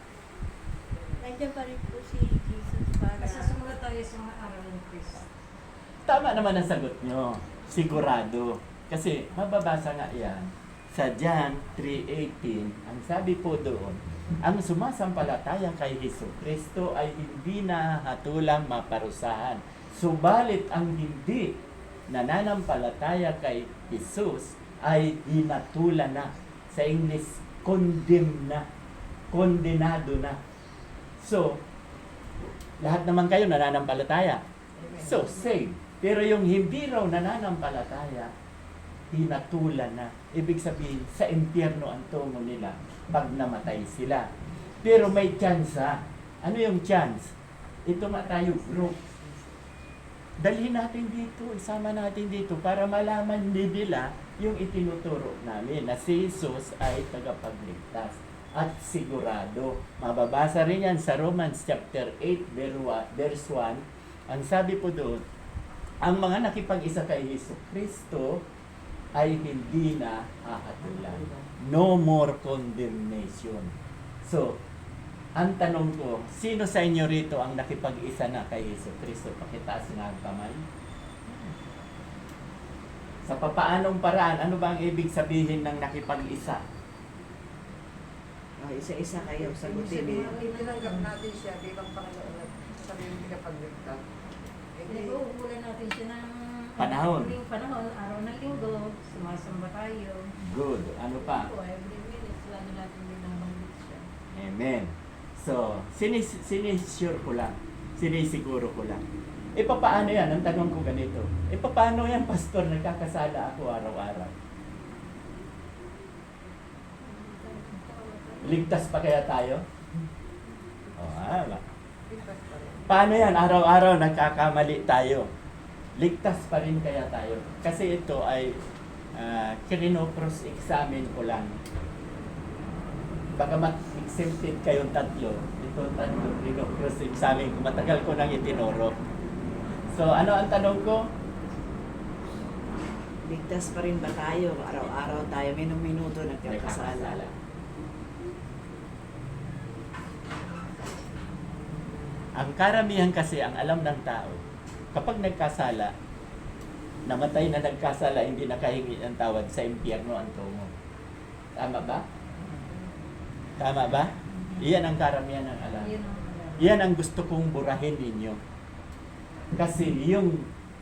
Nandiyan pa rin po si Jesus para Kasi sumunod tayo sa mga araw ng Kristo. Tama naman ang sagot nyo. Sigurado. Kasi mababasa nga yan sa John 3:18. Ang sabi po doon, ang sumasampalataya kay Hesukristo ay hindi nahatulang maparusahan. Subalit ang hindi nananampalataya kay Jesus ay hinatulan na. Sa English, condemn na. Kondenado na. So, lahat naman kayo nananampalataya. So, saved. Pero yung hindi raw nananampalataya, hinatulan na. Ibig sabihin, sa impyerno ang tungo nila pag namatay sila. Pero may chance ha. Ano yung chance? Ito nga tayo, group. Dalhin natin dito, isama natin dito para malaman nila yung itinuturo namin na si Jesus ay tagapagligtas at sigurado. Mababasa rin yan sa Romans chapter 8 verse 1. Ang sabi po doon, ang mga nakipag-isa kay Hesukristo ay hindi na hahatulan. No more condemnation. So, ang tanong ko, sino sa inyo rito ang nakipag-isa na kay Hesukristo? Pakitaas nga ang kamay. Sa papaanong paraan, ano ba ang ibig sabihin ng nakipag-isa? Oh, isa-isa kayo sagutin eh. Itinanggap natin siya bilang Panginoon at sabihin pinapagligtas. Pinag-uulan natin siya ng Panahon. huling panahon, araw ng linggo, sumasamba tayo. Good. Ano pa? So, every minute, lalo natin binabanggit siya. Amen. So, sinisure ko lang. Sinisiguro ko lang. E paano yan? Ang tanong ko ganito. E paano yan, pastor? Nagkakasala ako araw-araw. Ligtas pa kaya tayo? O, paano yan? Araw-araw nagkakamali tayo. Ligtas pa rin kaya tayo. Kasi ito ay cross-examine ko lang. Baka exempted kayong tatlo. Ito tatlo, cross-examine ko. Matagal ko nang itinuro. So, ano ang tanong ko? Ligtas pa rin ba tayo? Araw-araw tayo, minuto nagkakasala. Nagkakasala. Ang karamihan kasi, ang alam ng tao, kapag nagkasala, namatay na nagkasala, hindi nakahingi ng tawad, sa impyerno ang tungo. Tama ba? Tama ba? Iyan ang karamihan ng alam. Yun ang alam. Iyan ang gusto kong burahin ninyo. Kasi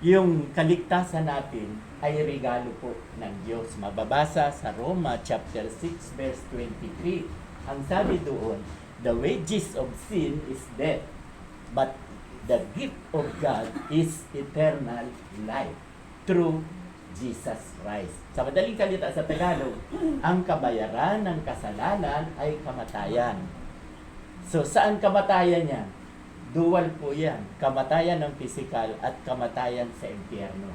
yung kaligtasan natin ay regalo po ng Diyos. Mababasa sa Roma chapter 6 verse 23. Ang sabi doon, the wages of sin is death, but the gift of God is eternal life through Jesus Christ. Sa madaling salita sa Tagalog, ang kabayaran ng kasalanan ay kamatayan. So, saan kamatayan yan? Dual po yan. Kamatayan ng pisikal at kamatayan sa impyerno.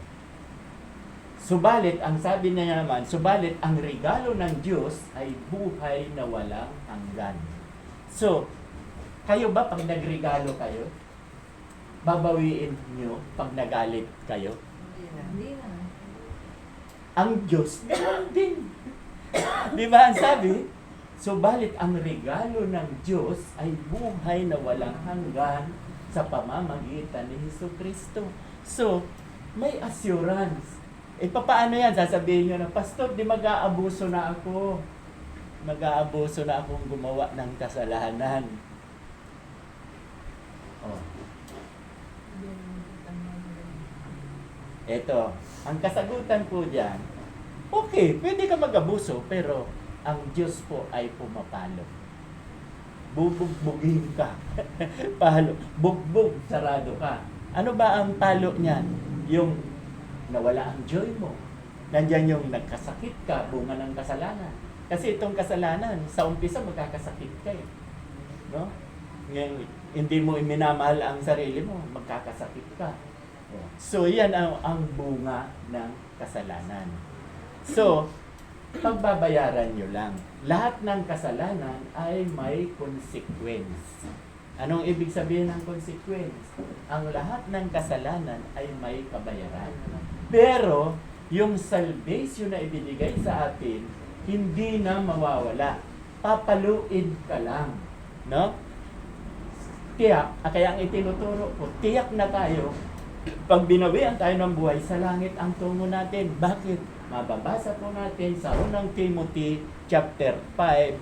Subalit, ang sabi niya naman, subalit ang regalo ng Diyos ay buhay na walang hanggan. So, kayo ba pag nagregalo kayo, babawiin nyo pag nagalit kayo? Hindi na. Ang Diyos, ganoon din. Di ba ang sabi? Subalit ang regalo ng Diyos ay buhay na walang hanggan sa pamamagitan ni Hesukristo. So, may assurance. Eh, paano yan? Sasabihin nyo na, Pastor, di mag-aabuso na ako. Mag-aabuso na akong gumawa ng kasalanan. Oh. Eto, ang kasagutan po dyan, okay, pwede ka mag-abuso, pero ang Diyos po ay pumapalo. Bubugbugin ka. Palo. Bugbog, sarado ka. Ano ba ang palo niyan? Yung nawala ang joy mo. Nandyan yung nagkasakit ka, bunga ng kasalanan. Kasi itong kasalanan, sa umpisa magkakasakit ka eh. No? Ngayon, hindi mo iminamahal ang sarili mo, magkakasakit ka. So, yan ang bunga ng kasalanan. So, pagbabayaran nyo lang. Lahat ng kasalanan ay may consequence. Anong ibig sabihin ng consequence? Ang lahat ng kasalanan ay may kabayaran. Pero, yung salvation na ibinigay sa atin, hindi na mawawala. Papaluin ka lang. No? Tiyak, kaya ang itinuturo ko, tiyak na tayo, pag binawian tayo ng buhay, sa langit ang tungo natin. Bakit? Mababasa po natin sa unang Timothy chapter 5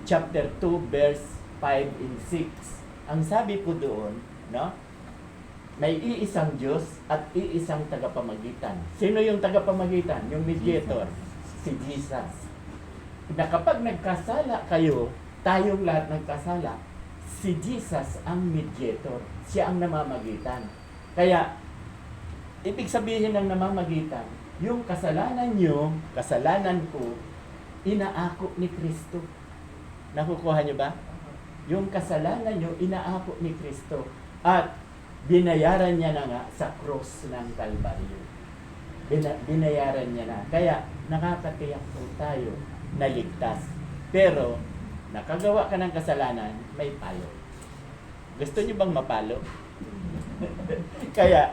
chapter 2 verse 5 and 6. Ang sabi po doon, no? May iisang Diyos at iisang tagapamagitan. Sino yung tagapamagitan? Yung mediator, si Jesus. Na kapag nagkasala kayo, tayong lahat nagkasala, si Jesus ang mediator. Siya ang namamagitan. Kaya, ibig sabihin ng namamagitan, yung kasalanan nyo, kasalanan ko, inaako ni Kristo. Nakukuha nyo ba? Yung kasalanan nyo, inaako ni Kristo. At binayaran niya na nga sa cross ng Kalbaryo. Binayaran niya na. Kaya, nakakatiyak po tayo na ligtas. Pero, nakagawa ka ng kasalanan, may palo. Gusto nyo bang mapalo? Kaya,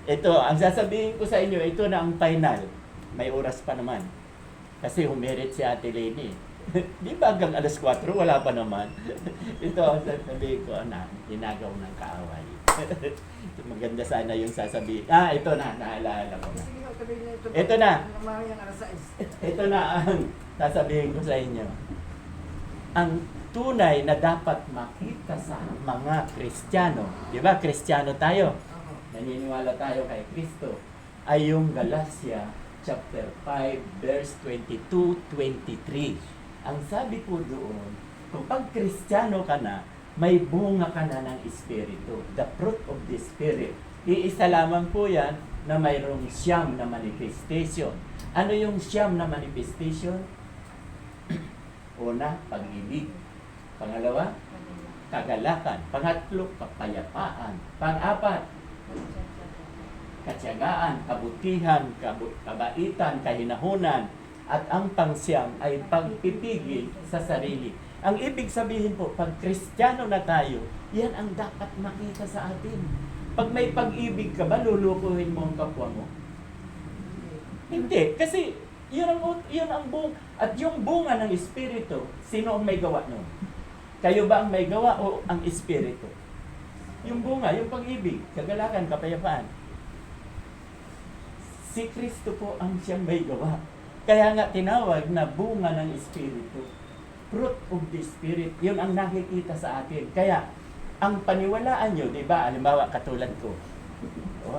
ito, ang sasabihin ko sa inyo, ito na ang final. May oras pa naman. Kasi humirit si Ate Leni. Di ba hanggang alas 4, wala pa naman. Ito ang sasabihin ko, na, ginagaw ng kaaway. Maganda sana yung sasabihin. Ito na, naalala ko na. Ito na. Ito na ang sasabihin ko sa inyo. Ang tunay na dapat makita sa mga Kristiyano, di ba, Kristiyano tayo, naniniwala tayo kay Kristo, ay yung Galatia chapter 5 verse 22-23. Ang sabi po doon, kung pag Kristiyano ka na, may bunga ka na ng Espiritu, the fruit of the Spirit. Iisa lamang po yan na mayroong siyam na manifestation. Ano yung siyam na manifestation? Una, pag-ibig. Pangalawa, kagalakan. Pangatlo, kapayapaan. Pang-apat, katyagaan, kabutihan, kabaitan, kahinahunan. At ang pang-siyam ay pagpipigil sa sarili. Ang ibig sabihin po, pag Kristiyano na tayo, yan ang dapat makita sa atin. Pag may pag-ibig ka ba, lulukuhin mo ang kapwa mo? Hindi. Kasi yun ang bunga. At yung bunga ng Espiritu, sino ang may gawa nun? Kayo ba ang may gawa o ang Espiritu? Yung bunga, yung pag-ibig, kagalakan, kapayapaan. Si Kristo po ang siyang may gawa. Kaya nga tinawag na bunga ng Espiritu. Fruit of the Spirit. Yun ang nakikita sa atin. Kaya, ang paniwalaan nyo, di ba, halimbawa katulad ko,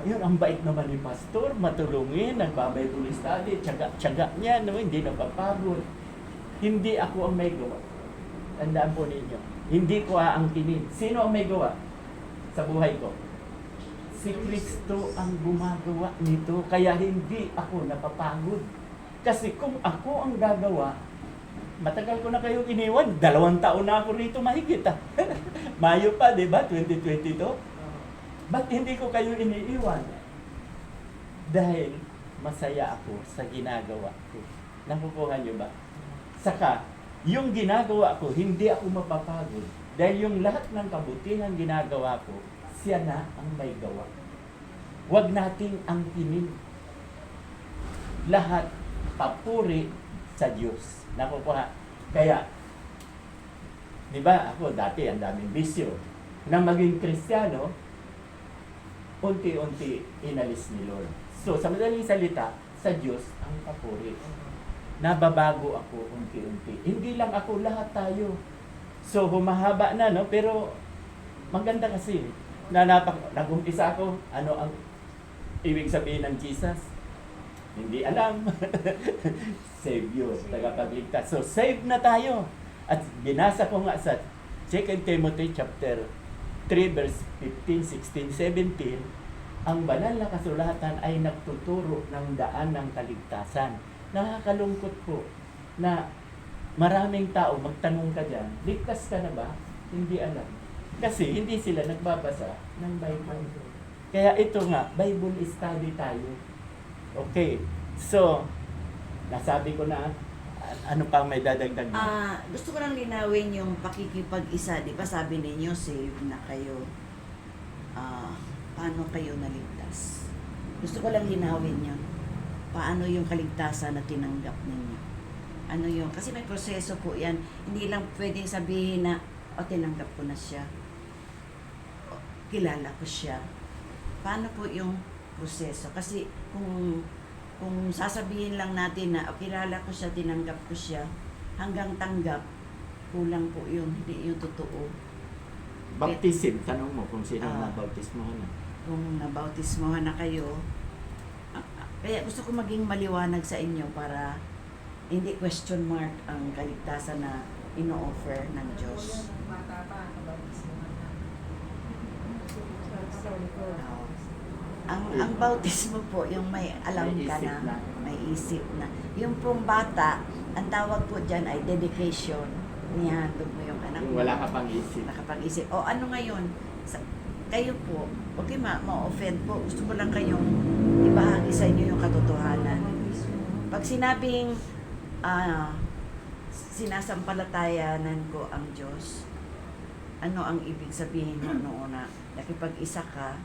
yun ang bait naman ni Pastor, matulungin, nagbabible study, tiyaga niya, no, hindi napapagod. Hindi ako ang may gawa. Tandaan po ninyo, hindi ko aangkinin. Sino ang may gawa sa buhay ko? Si Kristo ang gumagawa nito, kaya hindi ako napapagod. Kasi kung ako ang gagawa, matagal ko na kayong iniwan. 2 taon na ako rito mahigit. Mayo pa, di ba? 2022. Ba't hindi ko kayo iniiwan? Dahil masaya ako sa ginagawa ko. Nakukuha niyo ba? Saka, yung ginagawa ko, hindi ako mapapagod. Dahil yung lahat ng kabutihan ginagawa ko, siya na ang may gawa. Huwag nating angkinin. Lahat papuri sa Diyos. Nakukuha. Kaya, di ba, ako dati ang daming bisyo. Nang maging Kristiyano, unti-unti inalis ni Lord. So, sa madaling salita, sa Diyos ang papuri. Nababago ako unti-unti. Hindi lang ako, lahat tayo. So, humahaba na, no? Pero, maganda kasi. Nag-umpisa ako, ano ang ibig sabihin ng Jesus? Hindi alam. Savior, tagapagligtas. So, save na tayo. At binasa ko nga sa 2 Timothy chapter 3 verse 15, 16, 17, ang banal na kasulatan ay nagtuturo ng daan ng kaligtasan. Nakakalungkot po na maraming tao, magtanong ka dyan, ligtas ka na ba? Hindi alam. Kasi hindi sila nagbabasa ng Bible. Kaya ito nga, Bible study tayo. Okay, so, nasabi ko na, ano pang may dadagdag mo? Gusto ko lang linawin yung pakikipag-isa. Di ba sabi ninyo, save na kayo. Paano kayo naligtas? Gusto ko lang linawin yun. Paano yung kaligtasan na tinanggap ninyo? Ano yung, kasi may proseso po yan. Hindi lang pwedeng sabihin na, tinanggap ko na siya. Kilala ko siya. Paano po yung proseso? Kasi kung sasabihin lang natin na kilala ko siya, tinanggap ko siya, hanggang tanggap, kulang po yun, hindi yung totoo. Baptism, tanong mo kung sino nabautismohan na. Kung nabautismohan na kayo, kaya gusto ko maging maliwanag sa inyo para hindi question mark ang kaligtasan na ino-offer ng Diyos. Bata pa, kabautismohan na. Sorry po. Ang bautismo po, yung may alam May ka isip na, na. may isip na. Yung pong bata, ang tawag po dyan ay dedication. Nihandog mo yung anak Yung mo. wala ka pang isip. Nakapag-isip. O ano ngayon, kayo po, okay ma-offend po. Gusto ko lang kayong ibahagi sa inyo yung katotohanan. Pag sinabing sinasampalatayanan ko ang Diyos, ano ang ibig sabihin mo noon na nakipag-isa ka?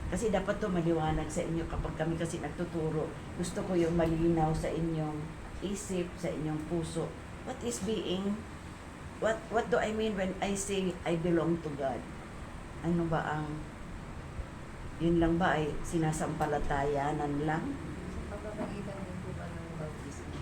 Kasi dapat to maliwanag sa inyo kapag kami kasi nagtuturo. Gusto ko yung malinaw sa inyong isip, sa inyong puso. What is being, what do I mean when I say I belong to God? Ano ba ang, yun lang ba ay sinasampalatayanan lang? Pagpapalitan din po ba ng bautismo?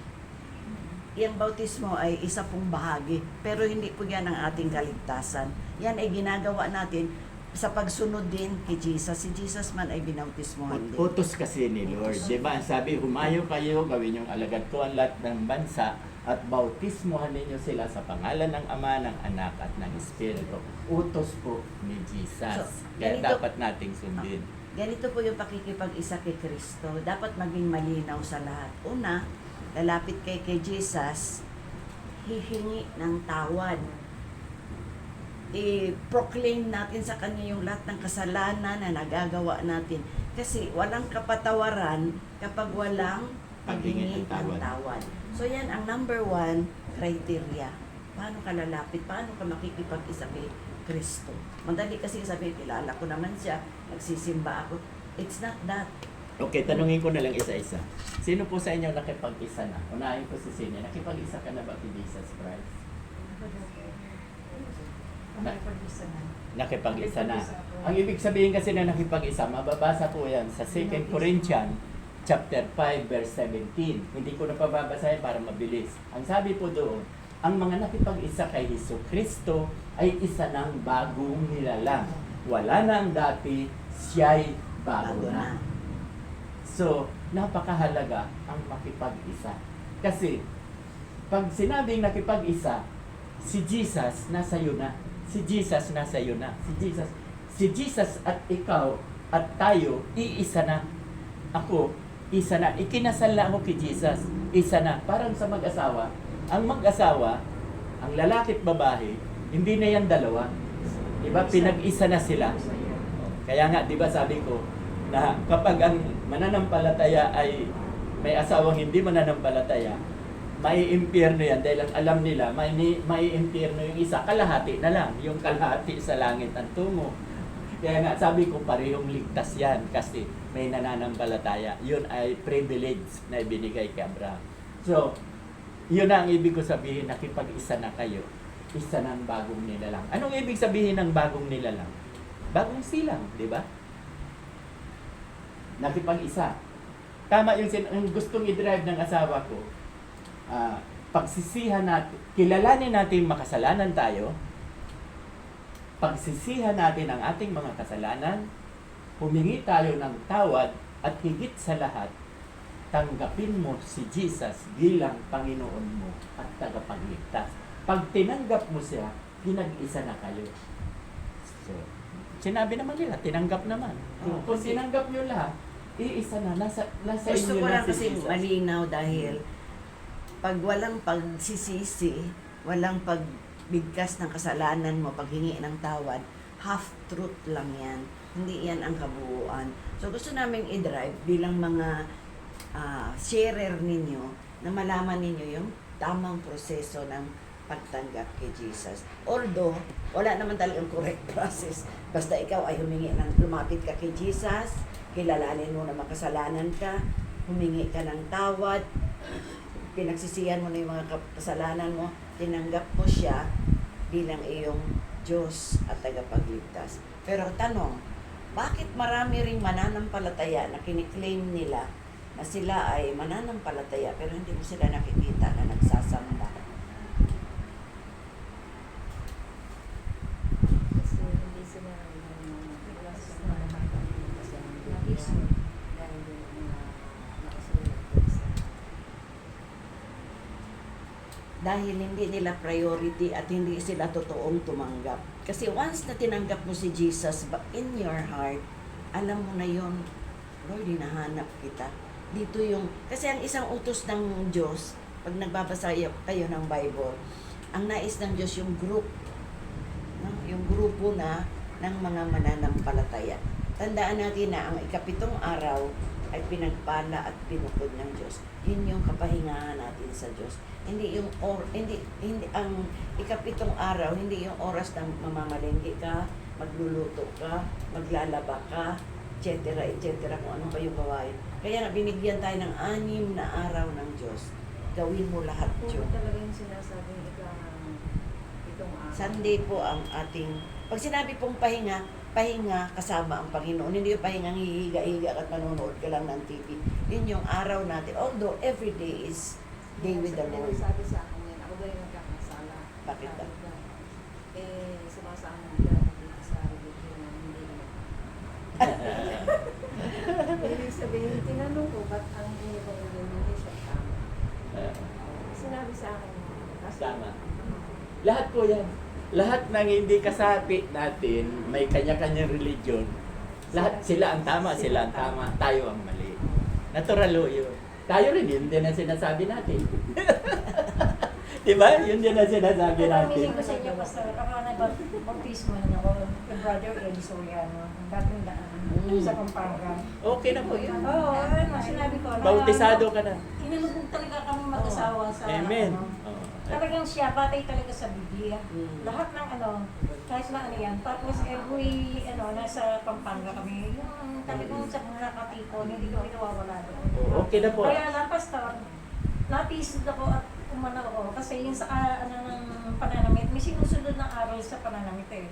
Yung bautismo ay isa pong bahagi, pero hindi po yan ang ating kaligtasan. Yan ay ginagawa natin sa pagsunod din kay Jesus. Si Jesus man ay binautismohan din. Utos kasi ni Lord. Diba? Ang sabi, humayo kayo, gawin yung alagad ko ang lahat ng bansa at bautismohan ninyo sila sa pangalan ng Ama, ng Anak at ng Espiritu. Utos po ni Jesus. So, Kaya ganito- dapat nating sundin. Ganito po yung pakikipag-isa kay Kristo. Dapat maging malinaw sa lahat. Una, lalapit kay Jesus, hihingi ng tawad. I-proclaim natin sa Kanya yung lahat ng kasalanan na nagagawa natin. Kasi walang kapatawaran kapag walang paghingi ng tawad. So yan ang number 1 criteria. Paano ka lalapit? Paano ka makikipag-isa kay Kristo? Madali kasi sabihin, kilala ko naman siya, nagsisimba ako. It's not that. Okay, tanungin ko na lang isa-isa. Sino po sa inyo nakipag-isa na? Unahin ko si Sinya. Nakipag-isa ka na ba kay Jesus Christ? Nakipag-isa na. Ang ibig sabihin kasi na nakipag-isa, mababasa po yan sa 2 Corinthians chapter 5 verse 17. Hindi ko na pababasahin para mabilis. Ang sabi po doon, ang mga nakipag-isa kay Hesus Kristo ay isa ng bagong nilalang. Wala na ang dati, siya'y bago na. So, napakahalaga ang makipag-isa. Kasi, pag sinabing nakipag-isa, si Jesus nasa iyo na. Si Jesus nasa iyo na. Si Jesus at ikaw at tayo, iisa na. Ako, isa na. Ikinasal na ako kay Jesus. Isa na. Parang sa mag-asawa. Ang mag-asawa, ang lalaki at babae, hindi na yan dalawa. Diba? Pinag-isa na sila. Kaya nga, diba sabi ko, na kapag ang mananampalataya ay may asawang hindi mananampalataya, may impyerno yan dahil ang alam nila may impyerno yung isa, kalahati na lang, yung kalahati sa langit ang tungo. Kaya nga sabi ko parehong ligtas yan kasi may nananampalataya. Yun ay privilege na ibinigay kay Abraham. So, yun ang ibig ko sabihin, nakipag-isa na kayo, isa ng bagong nilalang. Anong ibig sabihin ng bagong nilalang? Bagong silang, di ba? nakipag-isa. Tama yung gustong i-drive ng asawa ko. Pagsisihan natin, kilalanin natin makasalanan tayo, pagsisihan natin ang ating mga kasalanan, humingi tayo ng tawad, at higit sa lahat, tanggapin mo si Jesus bilang Panginoon mo at tagapagligtas. Pag tinanggap mo siya, pinag-isa na kayo. So, sinabi naman nila, tinanggap naman. Oo, Kung kasi- tinanggap nyo lahat, iisa na, nasa Gusto inyo ko na lang si kasi Jesus. malinaw dahil pag walang pagsisisi, walang pagbigkas ng kasalanan mo, paghingi ng tawad, half-truth lang yan. Hindi yan ang kabuuan. So gusto namin i-drive bilang mga sharer ninyo na malaman ninyo yung tamang proseso ng pagtanggap kay Jesus. Although, wala naman talagang correct process. Basta ikaw ay lumapit ka kay Jesus, kilalanin mo na makasalanan ka, humingi ka ng tawad, pinagsisihan mo na yung mga kasalanan mo, tinanggap mo siya bilang iyong Diyos at tagapagligtas. Pero tanong, bakit marami ring mananampalataya na kiniklaim nila na sila ay mananampalataya pero hindi mo sila nakikita na nagsasamba? Kasi hindi sila Dahil hindi nila priority at hindi sila totoong tumanggap. Kasi once na tinanggap mo si Jesus in your heart, alam mo na yon, Lord, hinahanap kita. Dito yung, kasi ang isang utos ng Diyos, pag nagbabasa kayo ng Bible, ang nais ng Diyos yung group, no? Yung grupo na ng mga mananampalataya. Tandaan natin na ang ikapitong araw ay pinagpala at pinukod ng Diyos. Yun yung kapahingahan natin sa Diyos. Hindi yung hindi ang ikapitong araw, hindi yung oras ng mamamalengke ka, magluluto ka, maglalaba ka, etc. kung ano pa yung gawain. Kaya nga binigyan tayo ng 6 na araw ng Diyos. Gawin mo lahat Kung yun. talaga yung sinasabing itong araw. Sunday po ang ating, pag sinabi pong pahinga, pahinga kasama ang Panginoon. Hindi yung pahingang hihiga-higa at manonood ka lang ng TV. Yun yung araw natin. Although every day is day with the Lord. Sabi sa akin yan, ako ba yung nagkakasala? Bakit daw? Sabi ko, sumasama ka dito sa religion na hindi naman. Ibig sabihin, tinanong ko, ba't ang inyong religion tama? Sinabi sa akin, kasi Tama. Lahat po yan. Lahat ng hindi kasapi natin, may kanya-kanyang religion. Lahat sila ang tama, sila ang tama, tayo ang mali. Natural o yun. Tayo rin, yun din ang sinasabi natin. Diba? Yun din ang sinasabi natin. Pamilin ko sa inyo, Pastor, ako nag-baptismo na ako kay Brother Eli Soriano, dating daan, sa Pampanga. Okay na po yun. Oo, sinabi ko, Bautisado ka na. inulubog talaga kami mag-asawa sa, Amen. ano, talagang siya, batay talaga sa Biblia. Mm. Lahat ng kahit na ano yan, tapos every, nasa Pampanga kami, yung talagang sa mga katipon, hindi kami nawawala doon. Okay na po. Kaya lang, Pastor, natisod ako at umano ako kasi yung sa ng pananamit, may sinusunod na aral sa pananamit eh.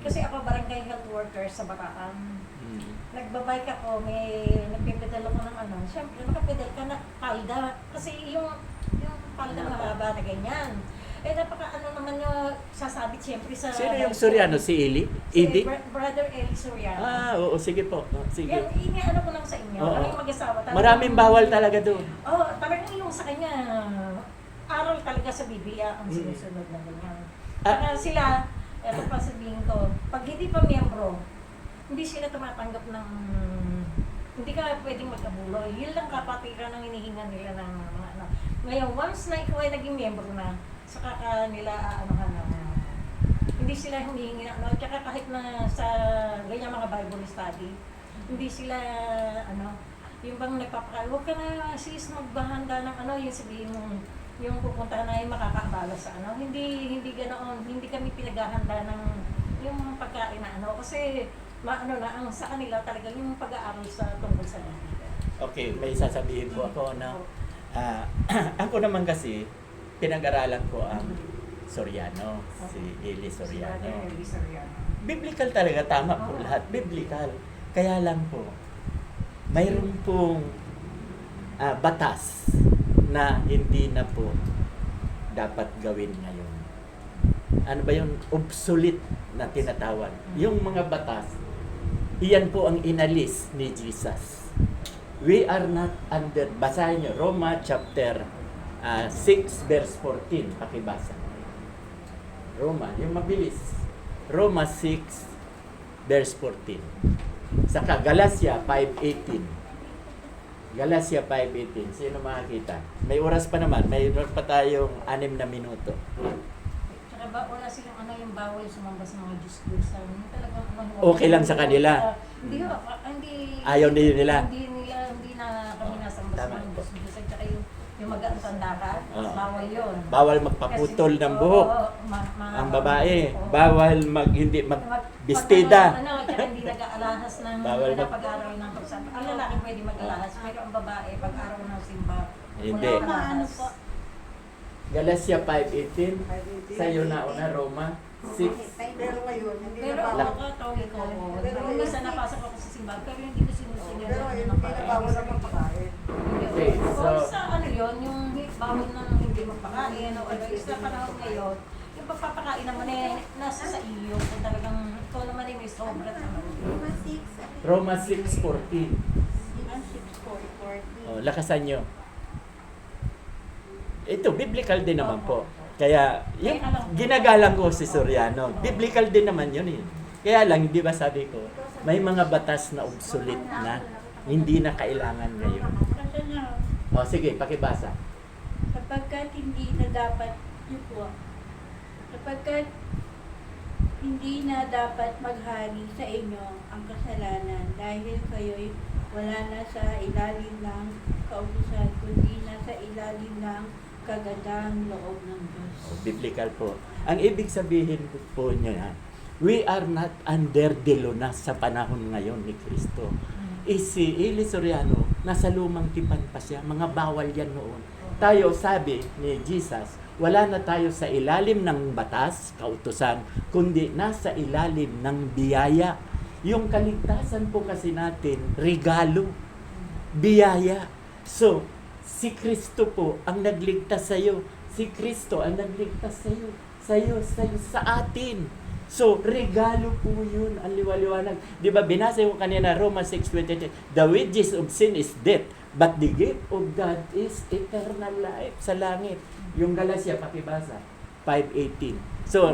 Kasi ako barangay health worker sa Bataan. Mm. Nagbabike ako, may nagpipedal ako ng siyempre nakapedal ka na palda. Kasi yung palda mahaba na ganyan. Eh napaka naman yung sasabit siyempre sa... Sino yung Soriano? Si Eli? Idi? Brother Eli Soriano. Oo, sige po. Sige. Yan, ini-ano ko lang sa inyo. Oo. Kami mag-asawa. Maraming bawal talaga doon. Oo, talagang yung sa kanya, aral talaga sa Biblia ang sinusunod na ganyan. Saka sila, eto pa sabihin ko, pag hindi pa miyembro, hindi sila tumatanggap ng, hindi ka pwedeng mag-abulo. Yun lang kapatiran ang hinihingan nila ng mga ano. Ngayon, once na ikaw ay naging miyembro na, saka ka nila hindi sila humihingi na ano. Tsaka kahit na sa ganyan mga Bible study, hindi sila yung bang huwag ka na sis magbahanda ng yung sabihin mong yung pupunta na yung makakaabala sa hindi ganoon, hindi kami pinaghahanda ng yung pagkain na kasi na ang sa kanila talaga yung pag-aaral sa tungkol sa Biblia. Okay, may sasabihin po ako na ako naman kasi pinag-aralan ko ang Soriano, si Eli Soriano. Eli Soriano. Biblical talaga, tama po Oo. lahat, biblical. Kaya lang po, mayroon pong batas na hindi na po dapat gawin ngayon. Ano ba yung obsolete na tinatawag? Yung mga batas, iyan po ang inalis ni Jesus. We are not under, basahin nyo, Roma chapter 6 verse 14, pakibasa. Roma, yung mabilis. Roma 6 verse 14. Saka Galatia 5:18. Galatia 5:18. Sino makakita? May oras pa naman. Mayroon pa tayong 6 na minuto. Tsaka wala silang yung bawal sumamba sa mga Diyos-Diyosan. Talagang Okay lang sa kanila. Hindi, hindi. Ayaw din nila. Hindi na kami nasamba sa Tama. mga Diyos-Diyosan. Tsaka yung mag-aantanda ka, Oo. bawal yun. Bawal magpaputol ng buhok. Ang babae, bawal hindi magbistida. Tsaka hindi nag-aalahas ng Bawal pag-aaral ng pagsamba. Ang lalaki pwede mag-alahas, pero ang babae, pag-araw ng simba, Hindi. walang alahas. Galatia 5:18. Sa'yo na una, Roma 6. Pero ngayon, hindi Pero na Lang. ako, Tony ko, Pero nung ngayon, isa napasok ako sa simbahan, pero hindi ko sinusunod. Pero ngayon, hindi na bawal ang magpakain. Okay, so- Sa ano yun, yung bawal ng hindi magpakain, o ano, sa panahon ngayon, yung pagpapakain naman nasa sa iyo, kung talagang ikaw naman ay may sobra naman. Roma 6:14. 6:40. Lakasan nyo. Ito, biblical din naman po. Kaya, yung ginagalang ko si Soriano, biblical din naman yun eh. Kaya lang, di ba sabi ko, may mga batas na obsolete na, hindi na kailangan ngayon. Kasi nga, O sige, pakibasa. sapagkat hindi na dapat sapagkat hindi na dapat maghari sa inyo ang kasalanan dahil kayo'y wala na sa ilalim ng kautusan kundi na sa ilalim ng kagandahang loob ng Diyos. Biblical po. Ang ibig sabihin po niya, we are not under the law na sa panahon ngayon ni Kristo. Si Eli Soriano, nasa lumang tipan pa siya, mga bawal yan noon. Tayo, sabi ni Jesus, wala na tayo sa ilalim ng batas, kautusan, kundi nasa ilalim ng biyaya. Yung kaligtasan po kasi natin, regalo, biyaya. So, si Kristo po ang nagligtas sa iyo. Si Kristo ang nagligtas sa iyo. Sa atin. So, regalo po yun, ang liwaliwanag. Di ba, binasa ko kanina, Roma 6:28, the wages of sin is death, but the gift of God is eternal life sa langit. Yung Galatia, pakibasa, 5:18. So,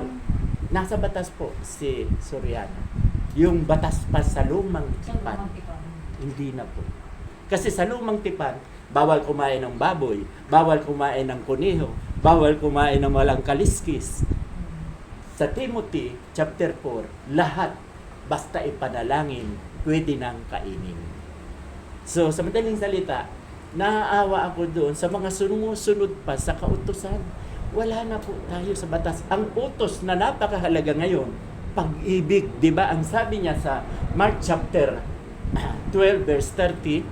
nasa batas po si Soriano. Yung batas pa sa lumang tipan, hindi na po. Kasi sa lumang tipan, bawal kumain ng baboy, bawal kumain ng kuneho, bawal kumain ng walang kaliskis. Sa Timothy chapter 4, lahat basta ipanalangin, pwede nang kainin. So, sa madaling salita, naaawa ako doon sa mga sumusunod pa sa kautusan. Wala na po tayo sa batas. Ang utos na napakahalaga ngayon, pag-ibig, di ba? Ang sabi niya sa Mark chapter 12 verse 31,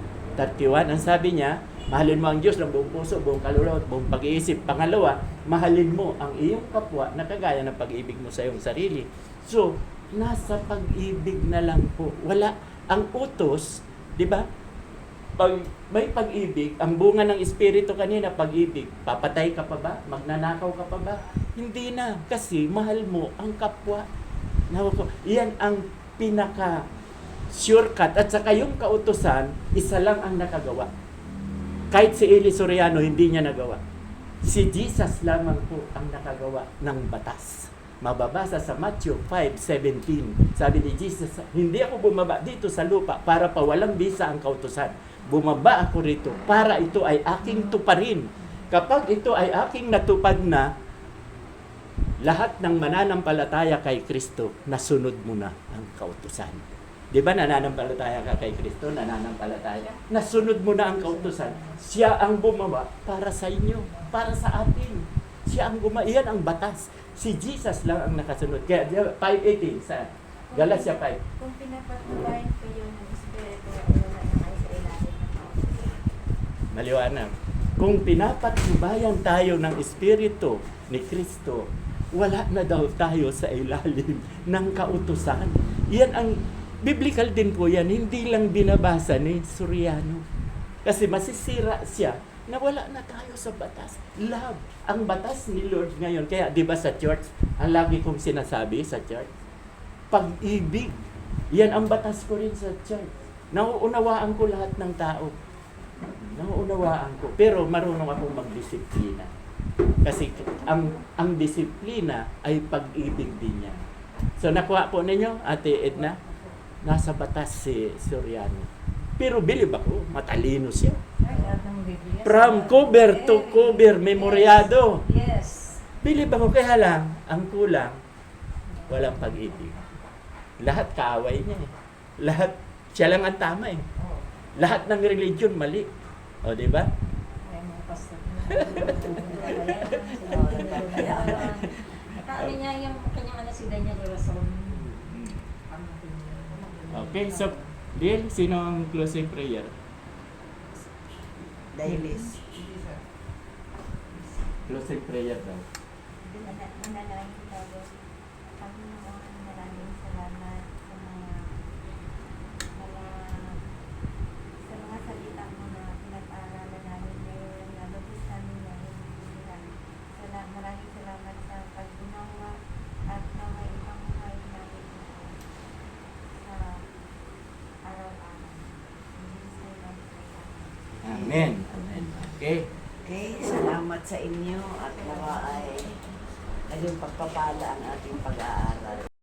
ang sabi niya, mahalin mo ang Diyos ng buong puso, buong kaluluwa, at buong pag-iisip. Pangalawa, mahalin mo ang iyong kapwa na kagaya ng pag-ibig mo sa iyong sarili. So, nasa pag-ibig na lang po. Wala, ang utos, di ba? Pag may pag-ibig, ang bunga ng Espiritu kanina, pag-ibig, papatay ka pa ba? Magnanakaw ka pa ba? Hindi na, kasi mahal mo ang kapwa. Iyan ang pinaka shortcut. At saka yung kautusan, isa lang ang nakagawa. Kahit si Eli Soriano, hindi niya nagawa. Si Jesus lamang po ang nakagawa ng batas. Mababasa sa Matthew 5:17. Sabi ni Jesus, hindi ako bumaba dito sa lupa para pawalang bisa ang kautusan. Bumaba ako rito para ito ay aking tuparin. Kapag ito ay aking natupad na, lahat ng mananampalataya kay Kristo, nasunod mo na ang kautusan. Di ba nananampalataya ka kay Kristo? Nananampalataya. Nasunod mo na ang kautusan. Siya ang bumaba para sa inyo, para sa atin. Siya ang iyan ang batas. Si Jesus lang ang nakasunod. Kaya 5:18 sa Galatia 5. Kung pinapatubayan kayo ng Espiritu, wala na kayo sa ilalim ng kautusan. Maliwanag. Kung pinapatnubayan tayo ng Espiritu ni Kristo, wala na daw tayo sa ilalim ng kautusan. Yan ang Biblical din po yan, hindi lang binabasa ni Soriano. Kasi masisira siya na wala na tayo sa batas. Love. Ang batas ni Lord ngayon. Kaya di ba sa church, ang lagi kong sinasabi sa church, pag-ibig. Yan ang batas ko rin sa church. Nauunawaan ko lahat ng tao. Nauunawaan ko. Pero marunong akong magdisiplina. Kasi ang disiplina ay pag-ibig din yan. So nakuha po ninyo, Ate Edna, nasa batas si Soriano. Pero believe ako, matalino siya. Ay, lahat ng Biblia. From cover to cover, memoryado. Yes. Believe ako, kaya lang, ang kulang, walang pag-ibig. Lahat kaaway niya eh. Lahat, siya lang ang tama eh. Oh, Lahat ng religion mali. O, di ba? may mga pastor na. Ano niya yung kanyang si Daniel Rason. Okay, so, Diel, sino ang closing prayer? Dailis. Closing prayer daw. Manalangin tayo. Panginoon, maraming salamat sa mga salita mo na pinag-aaralan namin ngayon, na lubos namin ngayon. Maraming salamat sa pag-unawa at naway ipamuhay namin ito sa araw-araw. In Jesus' name I pray. Amen. Amen. Okay. Okay, salamat sa inyo at nawa ay naging pagpapala ang ating pag-aaral.